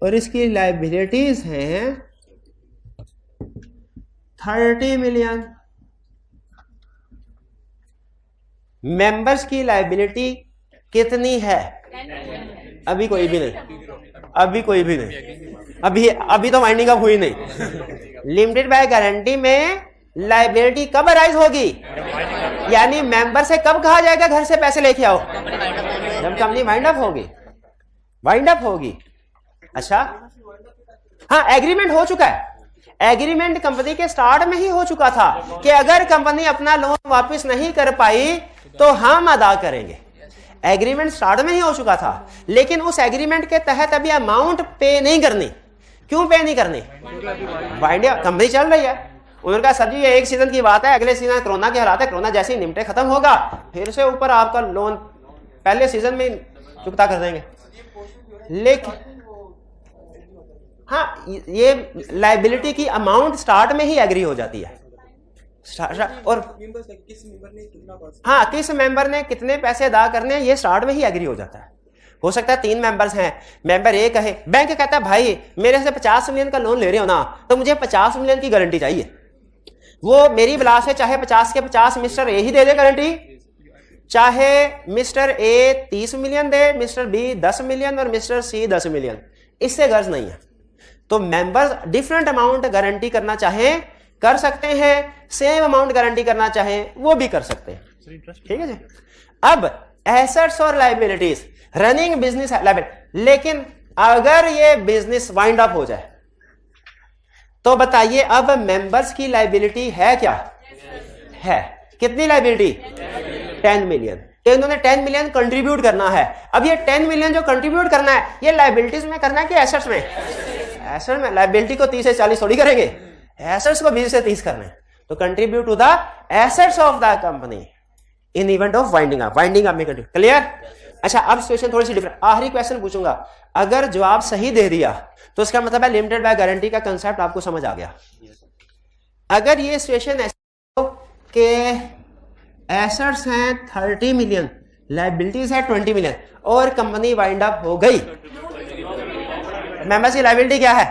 Speaker 1: और इसकी लायबिलिटीज हैं 30 मिलियन। मेंबर्स की लायबिलिटी कितनी है? अभी कोई भी नहीं, अभी तो वाइंडिंग अप हुई नहीं। लिमिटेड बाय गारंटी में लायबिलिटी कब अराइज होगी? यानी मेंबर से कब कहा जाएगा घर से पैसे लेके आओ? जब कंपनी वाइंड अप होगी। अच्छा, हाँ, एग्रीमेंट हो चुका है, एग्रीमेंट कंपनी के स्टार्ट में ही हो चुका था कि अगर कंपनी अपना लोन वापस नहीं कर पाई तो हम अदा करेंगे। एग्रीमेंट स्टार्ट में ही हो चुका था, लेकिन उस एग्रीमेंट के तहत अभी अमाउंट पे नहीं करनी। क्यों पे नहीं करनी? वाइंडिंग कंपनी चल रही है। उन्होंने कहा सर जी ये एक सीजन की बात है, अगले सीजन कोरोना के हालात है, कोरोना जैसे ही निमटे खत्म होगा फिर से ऊपर आपका लोन पहले सीजन में चुकता कर देंगे। लेकिन हाँ, ये लाइबिलिटी की अमाउंट स्टार्ट में ही एग्री हो जाती है। और हाँ, किस मेंबर ने कितने पैसे अदा करने ये स्टार्ट में ही एग्री हो जाता है। हो सकता है 3 मेंबर्स हैं, मेंबर ए कहे, बैंक कहता है भाई मेरे से 50 मिलियन का लोन ले रहे हो ना, तो मुझे 50 मिलियन की गारंटी चाहिए। वो मेरी बिलास है, चाहे 50 के 50 मिस्टर ए ही दे दे गारंटी, चाहे मिस्टर ए 30 मिलियन दे, मिस्टर बी 10 मिलियन और मिस्टर सी 10 मिलियन, इससे गर्ज नहीं है। तो मेंबर्स डिफरेंट अमाउंट गारंटी करना चाहें कर सकते हैं, सेम अमाउंट गारंटी करना चाहें वो भी कर सकते हैं। ठीक है जी। अब एसेट्स और लायबिलिटीज, रनिंग बिजनेस लायबिलिटी, लेकिन अगर ये बिजनेस वाइंड अप हो जाए तो बताइए अब मेंबर्स की लायबिलिटी है क्या? है। कितनी लायबिलिटी? 10 मिलियन। तो इन्होंने 10 मिलियन कंट्रीब्यूट करना है। अब ये 10 मिलियन जो कंट्रीब्यूट करना है ये लायबिलिटीज में करना है कि एसेट्स में? एसेट में। लायबिलिटी को 30 से 40 थोड़ी करेंगे, एसेट्स को 20 से 30 करने। तो contribute to the assets of the company in event of winding up. Winding up में कंट्रीब्यूट। क्लियर? अच्छा, अब सिचुएशन थोड़ी सी डिफरेंट। आखिरी क्वेश्चन पूछूंगा, अगर जवाब सही दे दिया तो इसका मतलब है लिमिटेड बाय गारंटी का कंसेप्ट आपको समझ आ गया। अगर ये सिचुएशन ऐसी हो कि एसेट्स हैं 30 मिलियन, लायबिलिटीज है 20 मिलियन और कंपनी वाइंड अप हो गई, मेंबर्स की लायबिलिटी क्या है?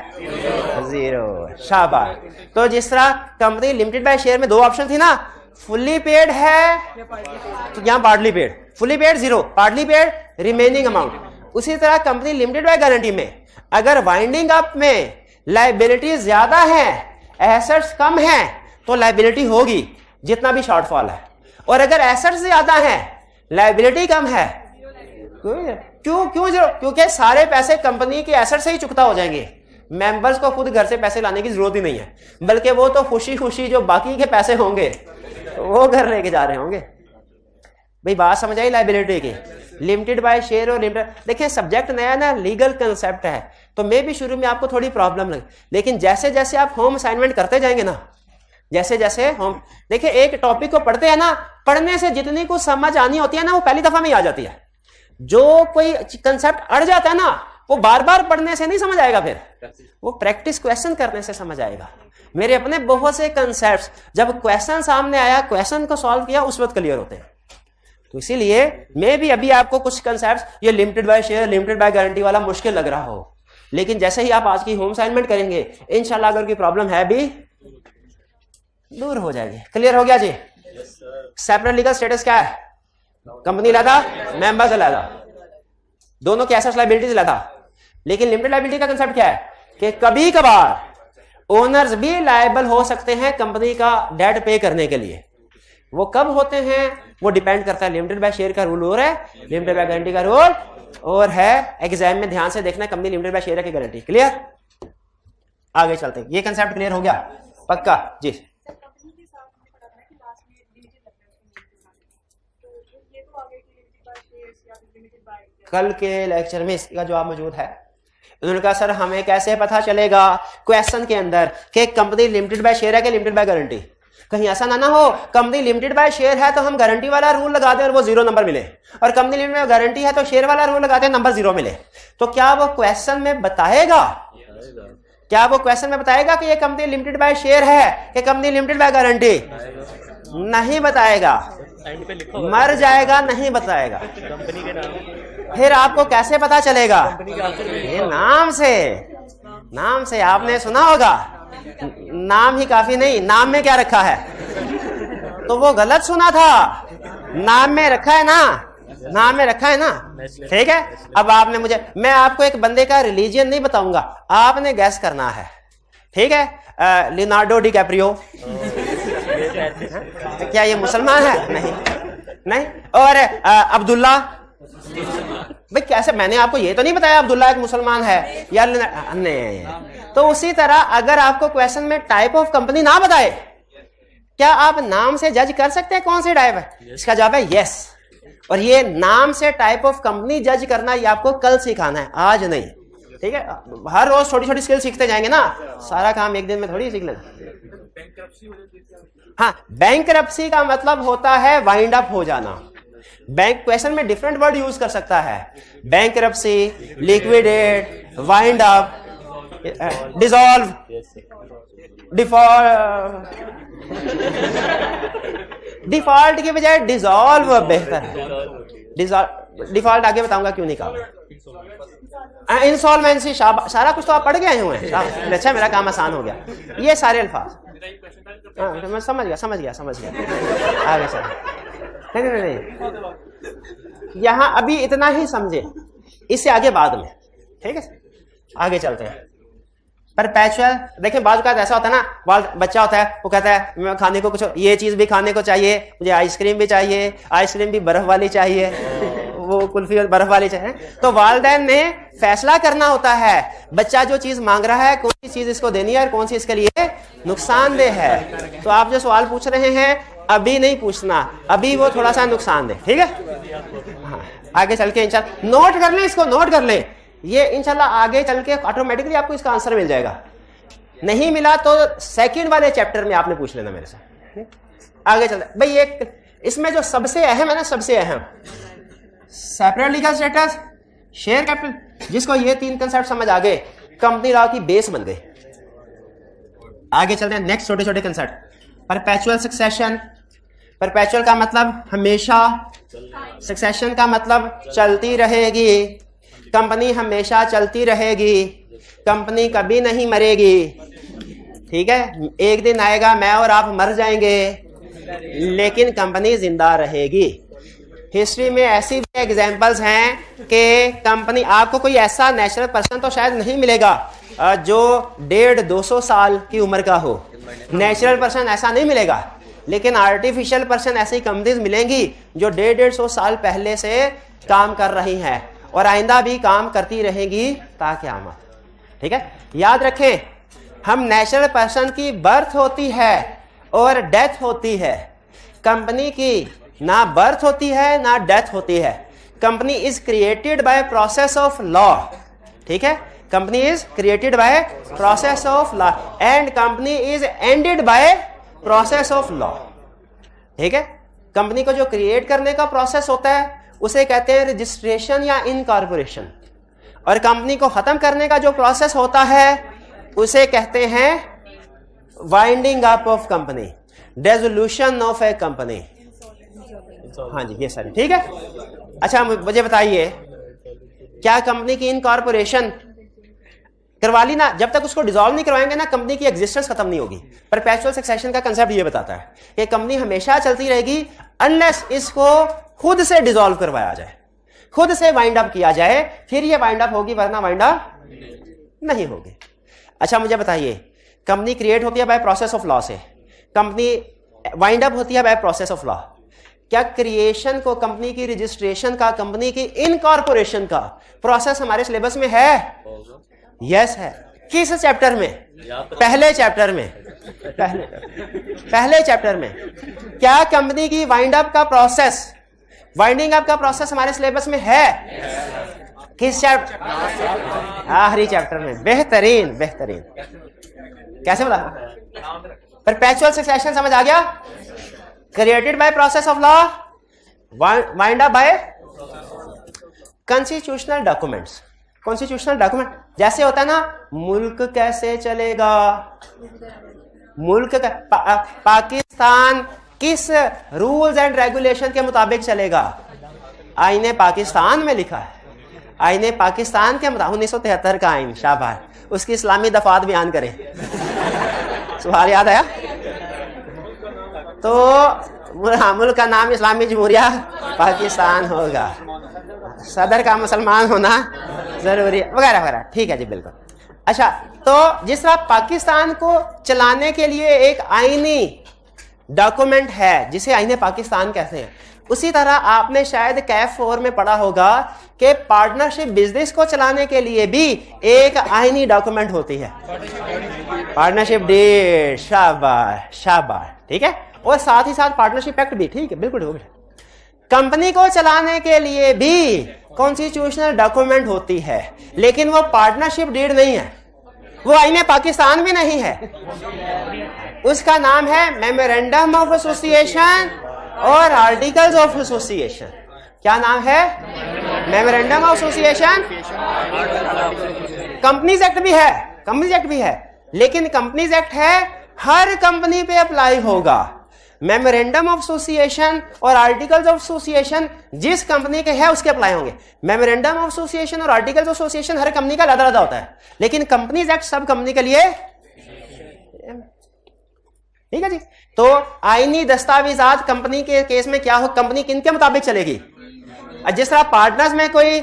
Speaker 1: 0। शाबाश। तो जिस तरह कंपनी लिमिटेड बाय शेयर में 2 ऑप्शन थी ना, फुल्ली पेड है तो यहां partly paid, fully paid 0, partly paid remaining amount. उसी तरह कंपनी लिमिटेड बाय गारंटी में अगर वाइंडिंग अप में लायबिलिटी ज्यादा है, एसेट्स कम है, तो लायबिलिटी होगी जितना भी शॉर्टफॉल है, और अगर एसेट्स ज्यादा है लायबिलिटी कम है, क्यों? क्योंकि सारे पैसे कंपनी के एसेट से ही चुकता हो जाएंगे। मेंबर्स को खुद घर से पैसे लाने की जरूरत ही नहीं है, बल्कि वो तो खुशी खुशी जो बाकी के पैसे होंगे वो घर लेके जा रहे होंगे। भाई बात समझ आई लायबिलिटी की? लिमिटेड बाय शेयर और लिमिटेड, देखिए सब्जेक्ट नया ना, लीगल कंसेप्ट है, तो मे भी शुरू में आपको थोड़ी प्रॉब्लम लगे, लेकिन जैसे जैसे आप होम असाइनमेंट करते जाएंगे ना, जैसे जैसे होम, देखिए एक टॉपिक को पढ़ते हैं ना, पढ़ने से जितनी कुछ समझ आनी होती है ना वो पहली दफा में ही आ जाती है। जो कोई कंसेप्ट अड़ जाता है ना वो बार बार पढ़ने से नहीं समझ आएगा, फिर वो प्रैक्टिस क्वेश्चन करने से समझ आएगा। मेरे अपने बहुत से कंसेप्ट्स जब क्वेश्चन सामने आया, क्वेश्चन को सॉल्व किया, उस वक्त क्लियर होते हैं। तो इसीलिए मैं भी अभी आपको कुछ कंसेप्ट्स ये limited by share, limited by guarantee वाला मुश्किल लग रहा हो, लेकिन जैसे ही आप आज की होम असाइनमेंट करेंगे इंशाल्लाह अगर कोई प्रॉब्लम है भी दूर हो जाएगी। क्लियर हो गया जी? सेपरेट लीगल स्टेटस क्या है? कंपनी लादा, मेंबर्स लादा, दोनों के एसेट्स लायबिलिटीज लादा। लेकिन लिमिटेड लायबिलिटी का कंसेप्ट क्या है कि कभी कभार ओनर्स भी लायबल हो सकते हैं कंपनी का डेट पे करने के लिए। वो कब होते हैं वो डिपेंड करता है, लिमिटेड बाय शेयर का रूल और है, लिमिटेड बाय गारंटी का रूल और है। एग्जाम में ध्यान से देखना, कंपनी लिमिटेड बाय शेयर की गारंटी। क्लियर? आगे चलते हैं। ये कंसेप्ट क्लियर हो गया? पक्का जी। कल के लेक्चर में इसका जवाब मौजूद है। उन्होंने कहा सर हमें कैसे पता चलेगा क्वेश्चन के अंदर कि कंपनी लिमिटेड बाय शेयर है कि लिमिटेड बाय गारंटी? कहीं ऐसा ना हो कंपनी लिमिटेड बाय शेयर है तो हम गारंटी वाला रूल लगा दें और वो 0 नंबर मिले, और कंपनी लिमिटेड बाय गारंटी है तो शेयर वाला रूल लगाते हैं नंबर 0 मिले। तो क्या वो क्वेश्चन में बताएगा? क्या वो क्वेश्चन में बताएगा कि ये कंपनी लिमिटेड बाय शेयर है कि कंपनी लिमिटेड बाय गारंटी? नहीं बताएगा, मर जाएगा, नहीं बताएगा।
Speaker 3: कंपनी के नाम
Speaker 1: फिर आपको कैसे पता चलेगा? ये नाम से आपने सुना होगा, नाम ही काफी नहीं, नाम में क्या रखा है? तो वो गलत सुना था, नाम में रखा है ना, नाम में रखा है ना। ठीक है, अब आपने मुझे, मैं आपको एक बंदे का रिलीजियन नहीं बताऊंगा, आपने गैस करना है। ठीक है? लियोनार्डो डिकैप्रियो, क्या ये मुसलमान है? नहीं। और अब्दुल्ला, भाई कैसे, मैंने आपको ये तो नहीं बताया अब्दुल्ला एक मुसलमान है या नहीं। तो उसी तरह अगर आपको क्वेश्चन में टाइप ऑफ कंपनी ना बताए, क्या आप नाम से जज कर सकते हैं कौन सी टाइप है? इसका जवाब है यस। और ये नाम से टाइप ऑफ कंपनी जज करना ये आपको कल सिखाना है, आज नहीं, ठीक है? हर रोज छोटी छोटी स्किल सीखते जाएंगे ना, सारा काम एक दिन में थोड़ी सीख लेना। हाँ, बैंकरप्सी का मतलब होता है वाइंड अप हो जाना। बैंक क्वेश्चन में डिफरेंट वर्ड यूज कर सकता है, bankruptcy, liquidate, wind up, dissolve, default. Default की बजाय डिसॉल्व बेहतर है। डिफॉल्ट आगे बताऊंगा क्यों नहीं कहा। इंसॉल्वेंसी, सारा कुछ तो आप पढ़ के आए हुए हैं। अच्छा, मेरा काम आसान हो गया। ये सारे अल्फाज मैं समझ गया। आगे चल, नहीं, यहां अभी इतना ही समझे, इससे आगे बाद में, ठीक है? आगे चलते हैं। परपेचुअल, देखिए बात का ऐसा होता है ना, बच्चा होता है वो कहता है मैं खाने को कुछ, ये चीज भी खाने को चाहिए मुझे, आइसक्रीम भी चाहिए, आइसक्रीम भी बर्फ वाली चाहिए, वो कुल्फी बर्फ वाली चाहिए। तो वालिदैन ने फैसला करना होता है, बच्चा जो चीज मांग रहा है कौन सी चीज इसको देनी है और कौन सी इसके लिए नुकसानदेह है। तो आप जो सवाल पूछ रहे हैं अभी नहीं पूछना, अभी वो थोड़ा सा नुकसानदेह, ठीक है? हाँ, आगे चल के इंशाल्लाह नोट कर लें, इसको नोट कर लें, ये इंशाल्लाह आगे चल के ऑटोमेटिकली आपको इसका आंसर मिल जाएगा। नहीं मिला तो सेकंड वाले चैप्टर में आपने पूछ लेना मेरे से। आगे चलते भाई, एक इसमें जो सबसे अहम है ना, सबसे अहम separate legal status, share capital, जिसको ये तीन कंसेप्ट समझ आ गए, कंपनी लॉ की बेस बन गई। आगे चलते हैं नेक्स्ट छोटे छोटे कंसेप्ट। परपेचुअल सक्सेशन, परपेचुअल का मतलब हमेशा, सक्सेशन का मतलब चलती रहेगी, कंपनी हमेशा चलती रहेगी, कंपनी कभी नहीं मरेगी, ठीक है? एक दिन आएगा मैं और आप मर जाएंगे लेकिन कंपनी जिंदा रहेगी। हिस्ट्री में ऐसी भी एग्जांपल्स हैं कि कंपनी, आपको कोई ऐसा नेचुरल पर्सन तो शायद नहीं मिलेगा जो 150-200 साल की उम्र का हो, नेचुरल पर्सन ऐसा नहीं मिलेगा, लेकिन आर्टिफिशियल पर्सन ऐसी कंपनीज मिलेंगी जो 150-150 साल पहले से काम कर रही हैं और आइंदा भी काम करती रहेगी ताक़यामत, ठीक है? याद रखें, हम नेचुरल पर्सन की बर्थ होती है और डेथ होती है, कंपनी की ना बर्थ होती है ना डेथ होती है। Company is created by process of law, ठीक है? Company is created by process of law and company is ended by process of law, ठीक है? कंपनी को जो क्रिएट करने का प्रोसेस होता है उसे कहते हैं रजिस्ट्रेशन या इनकॉर्पोरेशन, और कंपनी को खत्म करने का जो प्रोसेस होता है उसे कहते हैं winding up of company, dissolution of A company. हाँ जी, ये सारे ठीक है। अच्छा मुझे बताइए, क्या कंपनी की इनकॉर्पोरेशन करवा ली ना, जब तक उसको डिसॉल्व नहीं करवाएंगे ना, कंपनी की एग्जिस्टेंस खत्म नहीं होगी। परपेचुअल सक्सेशन का कंसेप्ट ये बताता है कि कंपनी हमेशा चलती रहेगी अनलेस इसको खुद से डिसॉल्व करवाया जाए, खुद से वाइंड अप किया जाए, फिर ये वाइंड अप होगी, वरना वाइंड अप नहीं होगी। अच्छा मुझे बताइए, कंपनी क्रिएट होती है बाय प्रोसेस ऑफ लॉ से, कंपनी वाइंड अप होती है बाय प्रोसेस ऑफ लॉ। क्या क्रिएशन को, कंपनी की रजिस्ट्रेशन का, कंपनी की इनकॉर्पोरेशन का प्रोसेस हमारे सिलेबस में है? यस है। किस चैप्टर में? पहले चैप्टर में, पहले चैप्टर में। क्या कंपनी की वाइंड अप का प्रोसेस, वाइंडिंग अप का प्रोसेस हमारे सिलेबस में है? किस चैप्टर? आखिरी चैप्टर में। बेहतरीन बेहतरीन। कैसे बोला? परपेचुअल सक्सेशन समझ आ गया? Created by process of law, wind up by constitutional documents. Constitutional document जैसे होता है ना, मुल्क कैसे चलेगा, मुल्क पाकिस्तान किस रूल्स एंड रेगुलेशन के मुताबिक चलेगा, आईने पाकिस्तान में लिखा है, आईने पाकिस्तान के मुताबिक 1973 का आइन, शाबाश, उसकी इस्लामी दफात बयान करें। सवाल याद आया? तो मुल्क का नाम इस्लामी जमहूरिया पाकिस्तान होगा, सदर का मुसलमान होना जरूरी है, वगैरह वगैरह। ठीक है जी, बिल्कुल। अच्छा, तो जिस तरह पाकिस्तान को चलाने के लिए एक आईनी डॉक्यूमेंट है जिसे आईने पाकिस्तान कहते हैं, उसी तरह आपने शायद कैफ 4 में पढ़ा होगा कि पार्टनरशिप बिजनेस को चलाने के लिए भी एक आईनी डॉक्यूमेंट होती है, पार्टनरशिप डीड। शाबाश शाबाश, ठीक है। और साथ ही साथ पार्टनरशिप एक्ट भी, ठीक है, बिल्कुल ठीक। कंपनी को चलाने के लिए भी कॉन्स्टिट्यूशनल डॉक्यूमेंट होती है, लेकिन वो पार्टनरशिप डीड नहीं है, वो आईने पाकिस्तान भी नहीं है। उसका नाम है मेमोरेंडम ऑफ एसोसिएशन और आर्टिकल्स ऑफ एसोसिएशन। क्या नाम है? Memorandum of association. Companies act भी है, कंपनीज एक्ट भी है, लेकिन कंपनीज एक्ट है हर कंपनी पे अप्लाई होगा। मेमोरेंडम ऑफ एसोसिएशन और आर्टिकल्स ऑफ एसोसिएशन जिस कंपनी के है उसके अप्लाई होंगे। मेमोरेंडम ऑफ एसोसिएशन और articles of association her company का अलग अलग होता है, लेकिन कंपनीज एक्ट सब कंपनी के लिए, ठीक है जी। तो आईनी दस्तावेजात कंपनी के केस में क्या हो, कंपनी किनके मुताबिक चलेगी? जिस तरह पार्टनर्स में कोई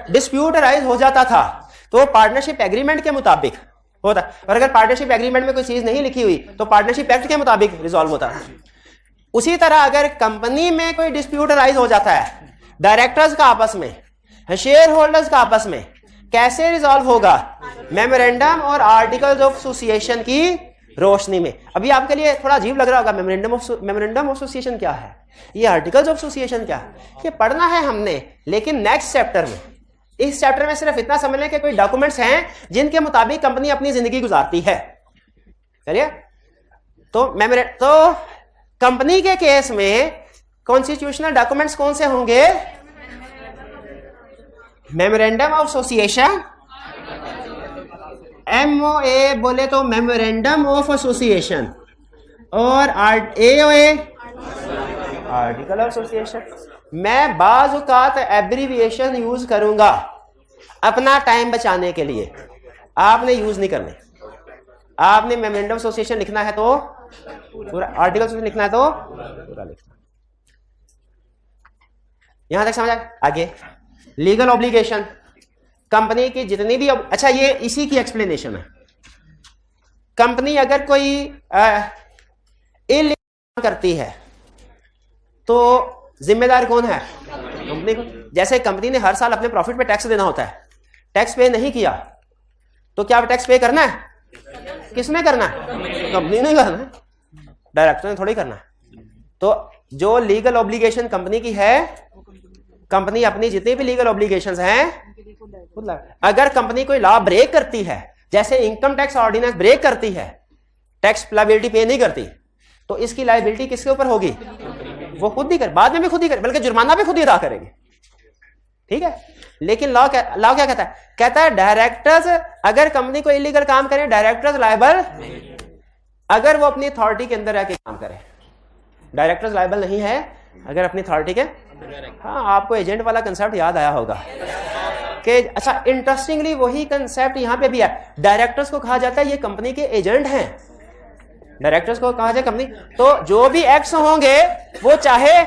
Speaker 1: डिस्प्यूट अराइज हो जाता था तो पार्टनरशिप एग्रीमेंट के मुताबिक होता, और अगर पार्टनरशिप एग्रीमेंट में कोई चीज नहीं लिखी हुई तो पार्टनरशिप एक्ट के मुताबिक रिजॉल्व होता है। उसी तरह अगर कंपनी में कोई डिस्प्यूट अराइज हो जाता है डायरेक्टर्स का आपस में, शेयर होल्डर्स का आपस में, कैसे रिजॉल्व होगा? मेमोरेंडम और आर्टिकल्स ऑफ एसोसिएशन की रोशनी में। अभी आपके लिए थोड़ा अजीब लग रहा होगा मेमोरेंडम ऑफ एसोसिएशन क्या है, ये आर्टिकल्स ऑफ एसोसिएशन क्या है, ये पढ़ना है हमने, लेकिन नेक्स्ट चैप्टर में। इस चैप्टर में सिर्फ इतना समझ लें कि कोई डॉक्यूमेंट्स हैं जिनके मुताबिक कंपनी अपनी जिंदगी गुजारती है। चलिए, तो कंपनी के केस में कॉन्स्टिट्यूशनल डॉक्यूमेंट्स कौन से होंगे? मेमोरेंडम ऑफ एसोसिएशन, MOA बोले तो मेमोरेंडम ऑफ एसोसिएशन, और AOA आर्टिकल ऑफ एसोसिएशन। मैं बाज़ औक़ात एब्रीविएशन यूज करूंगा अपना टाइम बचाने के लिए, आपने यूज नहीं करने। आपने मेमोरेंडम एसोसिएशन लिखना है तो पूरा, आर्टिकल एसोसिएशन लिखना है तो पूरा लिखना। यहां तक समझ आए? आगे लीगल ऑब्लिगेशन, कंपनी की जितनी भी, अच्छा ये इसी की एक्सप्लेनेशन है। कंपनी अगर कोई इल्लीगल करती है तो जिम्मेदार कौन है? कंपनी को। जैसे कंपनी ने हर साल अपने प्रॉफिट पे टैक्स देना होता है, टैक्स पे नहीं किया तो क्या टैक्स पे करना है? किसने करना है? कंपनी ने करना है, डायरेक्टर ने थोड़ी करना है। तो जो लीगल ऑब्लिगेशन कंपनी की है, कंपनी अपनी जितनी भी लीगल ऑब्लिगेशंस हैं, अगर कंपनी कोई लॉ ब्रेक करती है, जैसे इनकम टैक्स ऑर्डिनेंस ब्रेक करती है, टैक्स लायबिलिटी पे नहीं करती, तो इसकी लायबिलिटी किसके ऊपर होगी? वो खुद ही कर, बाद में भी खुद ही कर, बल्कि जुर्माना भी खुद ही अदा करेंगे, ठीक है। लेकिन लॉ क्या कहता है? कहता है डायरेक्टर्स, अगर कंपनी को इलीगल काम करे, डायरेक्टर्स लायबल, अगर वो अपनी अथॉरिटी के अंदर रह के काम करे। डायरेक्टर्स लायबल नहीं है अगर अपनी अथॉरिटी के, हाँ, आपको एजेंट वाला कंसेप्ट याद आया होगा कि, अच्छा इंटरेस्टिंगली वही कंसेप्ट यहां पे भी है। डायरेक्टर्स को कहा जाता है ये कंपनी के एजेंट हैं, डायरेक्टर्स को कहा जाए कंपनी, तो जो भी एक्ट्स होंगे वो चाहे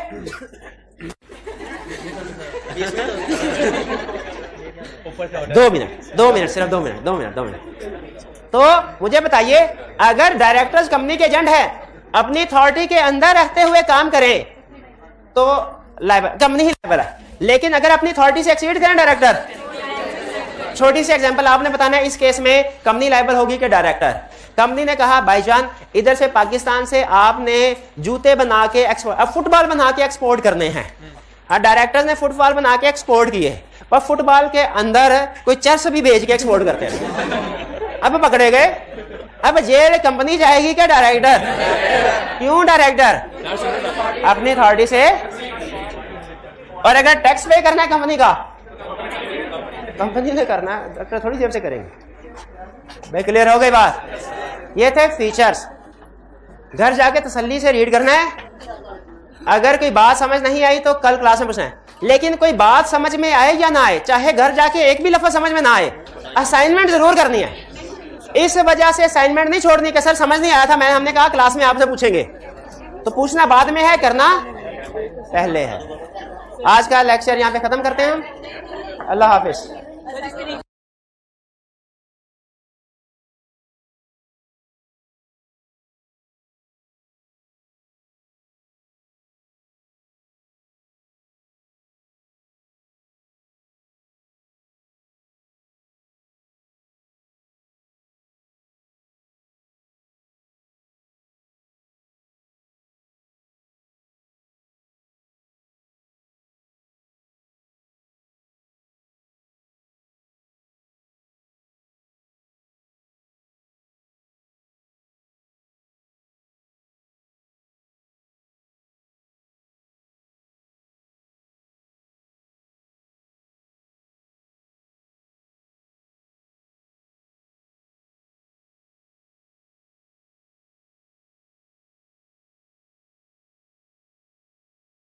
Speaker 1: दो मिनट सिर्फ 2 मिनट। तो मुझे बताइए, अगर डायरेक्टर्स कंपनी के एजेंट है, अपनी अथॉरिटी के अंदर रहते हुए काम करें तो लायबल, कंपनी ही लायबल है। लेकिन अगर अपनी अथॉरिटी से एक्सीड करें डायरेक्टर, छोटी सी एग्जांपल आपने बताना है, इस केस में कंपनी लायबल होगी कि डायरेक्टर? कंपनी ने कहा भाईजान इधर से पाकिस्तान से आपने जूते बना के एक्सपोर्ट, अब फुटबॉल बना के एक्सपोर्ट करने हैं। डायरेक्टर्स ने फुटबॉल बना के एक्सपोर्ट किए, पर फुटबॉल के अंदर कोई चर्स भी भेज के एक्सपोर्ट करते हैं। अब पकड़े गए, अब जेल कंपनी जाएगी क्या डायरेक्टर? क्यों डायरेक्टर? अपनी अथॉरिटी से। और अगर टैक्स पे करना है कंपनी का, कंपनी ने करना है, डायरेक्टर थोड़ी देर से करेंगे। भाई क्लियर हो गई बात? ये थे फीचर्स, घर जाके तसल्ली से रीड करना है। अगर कोई बात समझ नहीं आई तो कल क्लास में पूछना है, लेकिन कोई बात समझ में आए या ना आए, चाहे घर जाके एक भी लफ्ज समझ में ना आए, असाइनमेंट जरूर करनी है। इस वजह से असाइनमेंट नहीं छोड़नी कि सर समझ नहीं आया था, हमने कहा क्लास में आपसे पूछेंगे, तो पूछना बाद में है, करना पहले है। आज का लेक्चर यहाँ पे खत्म करते हैं हम। अल्लाह हाफिज।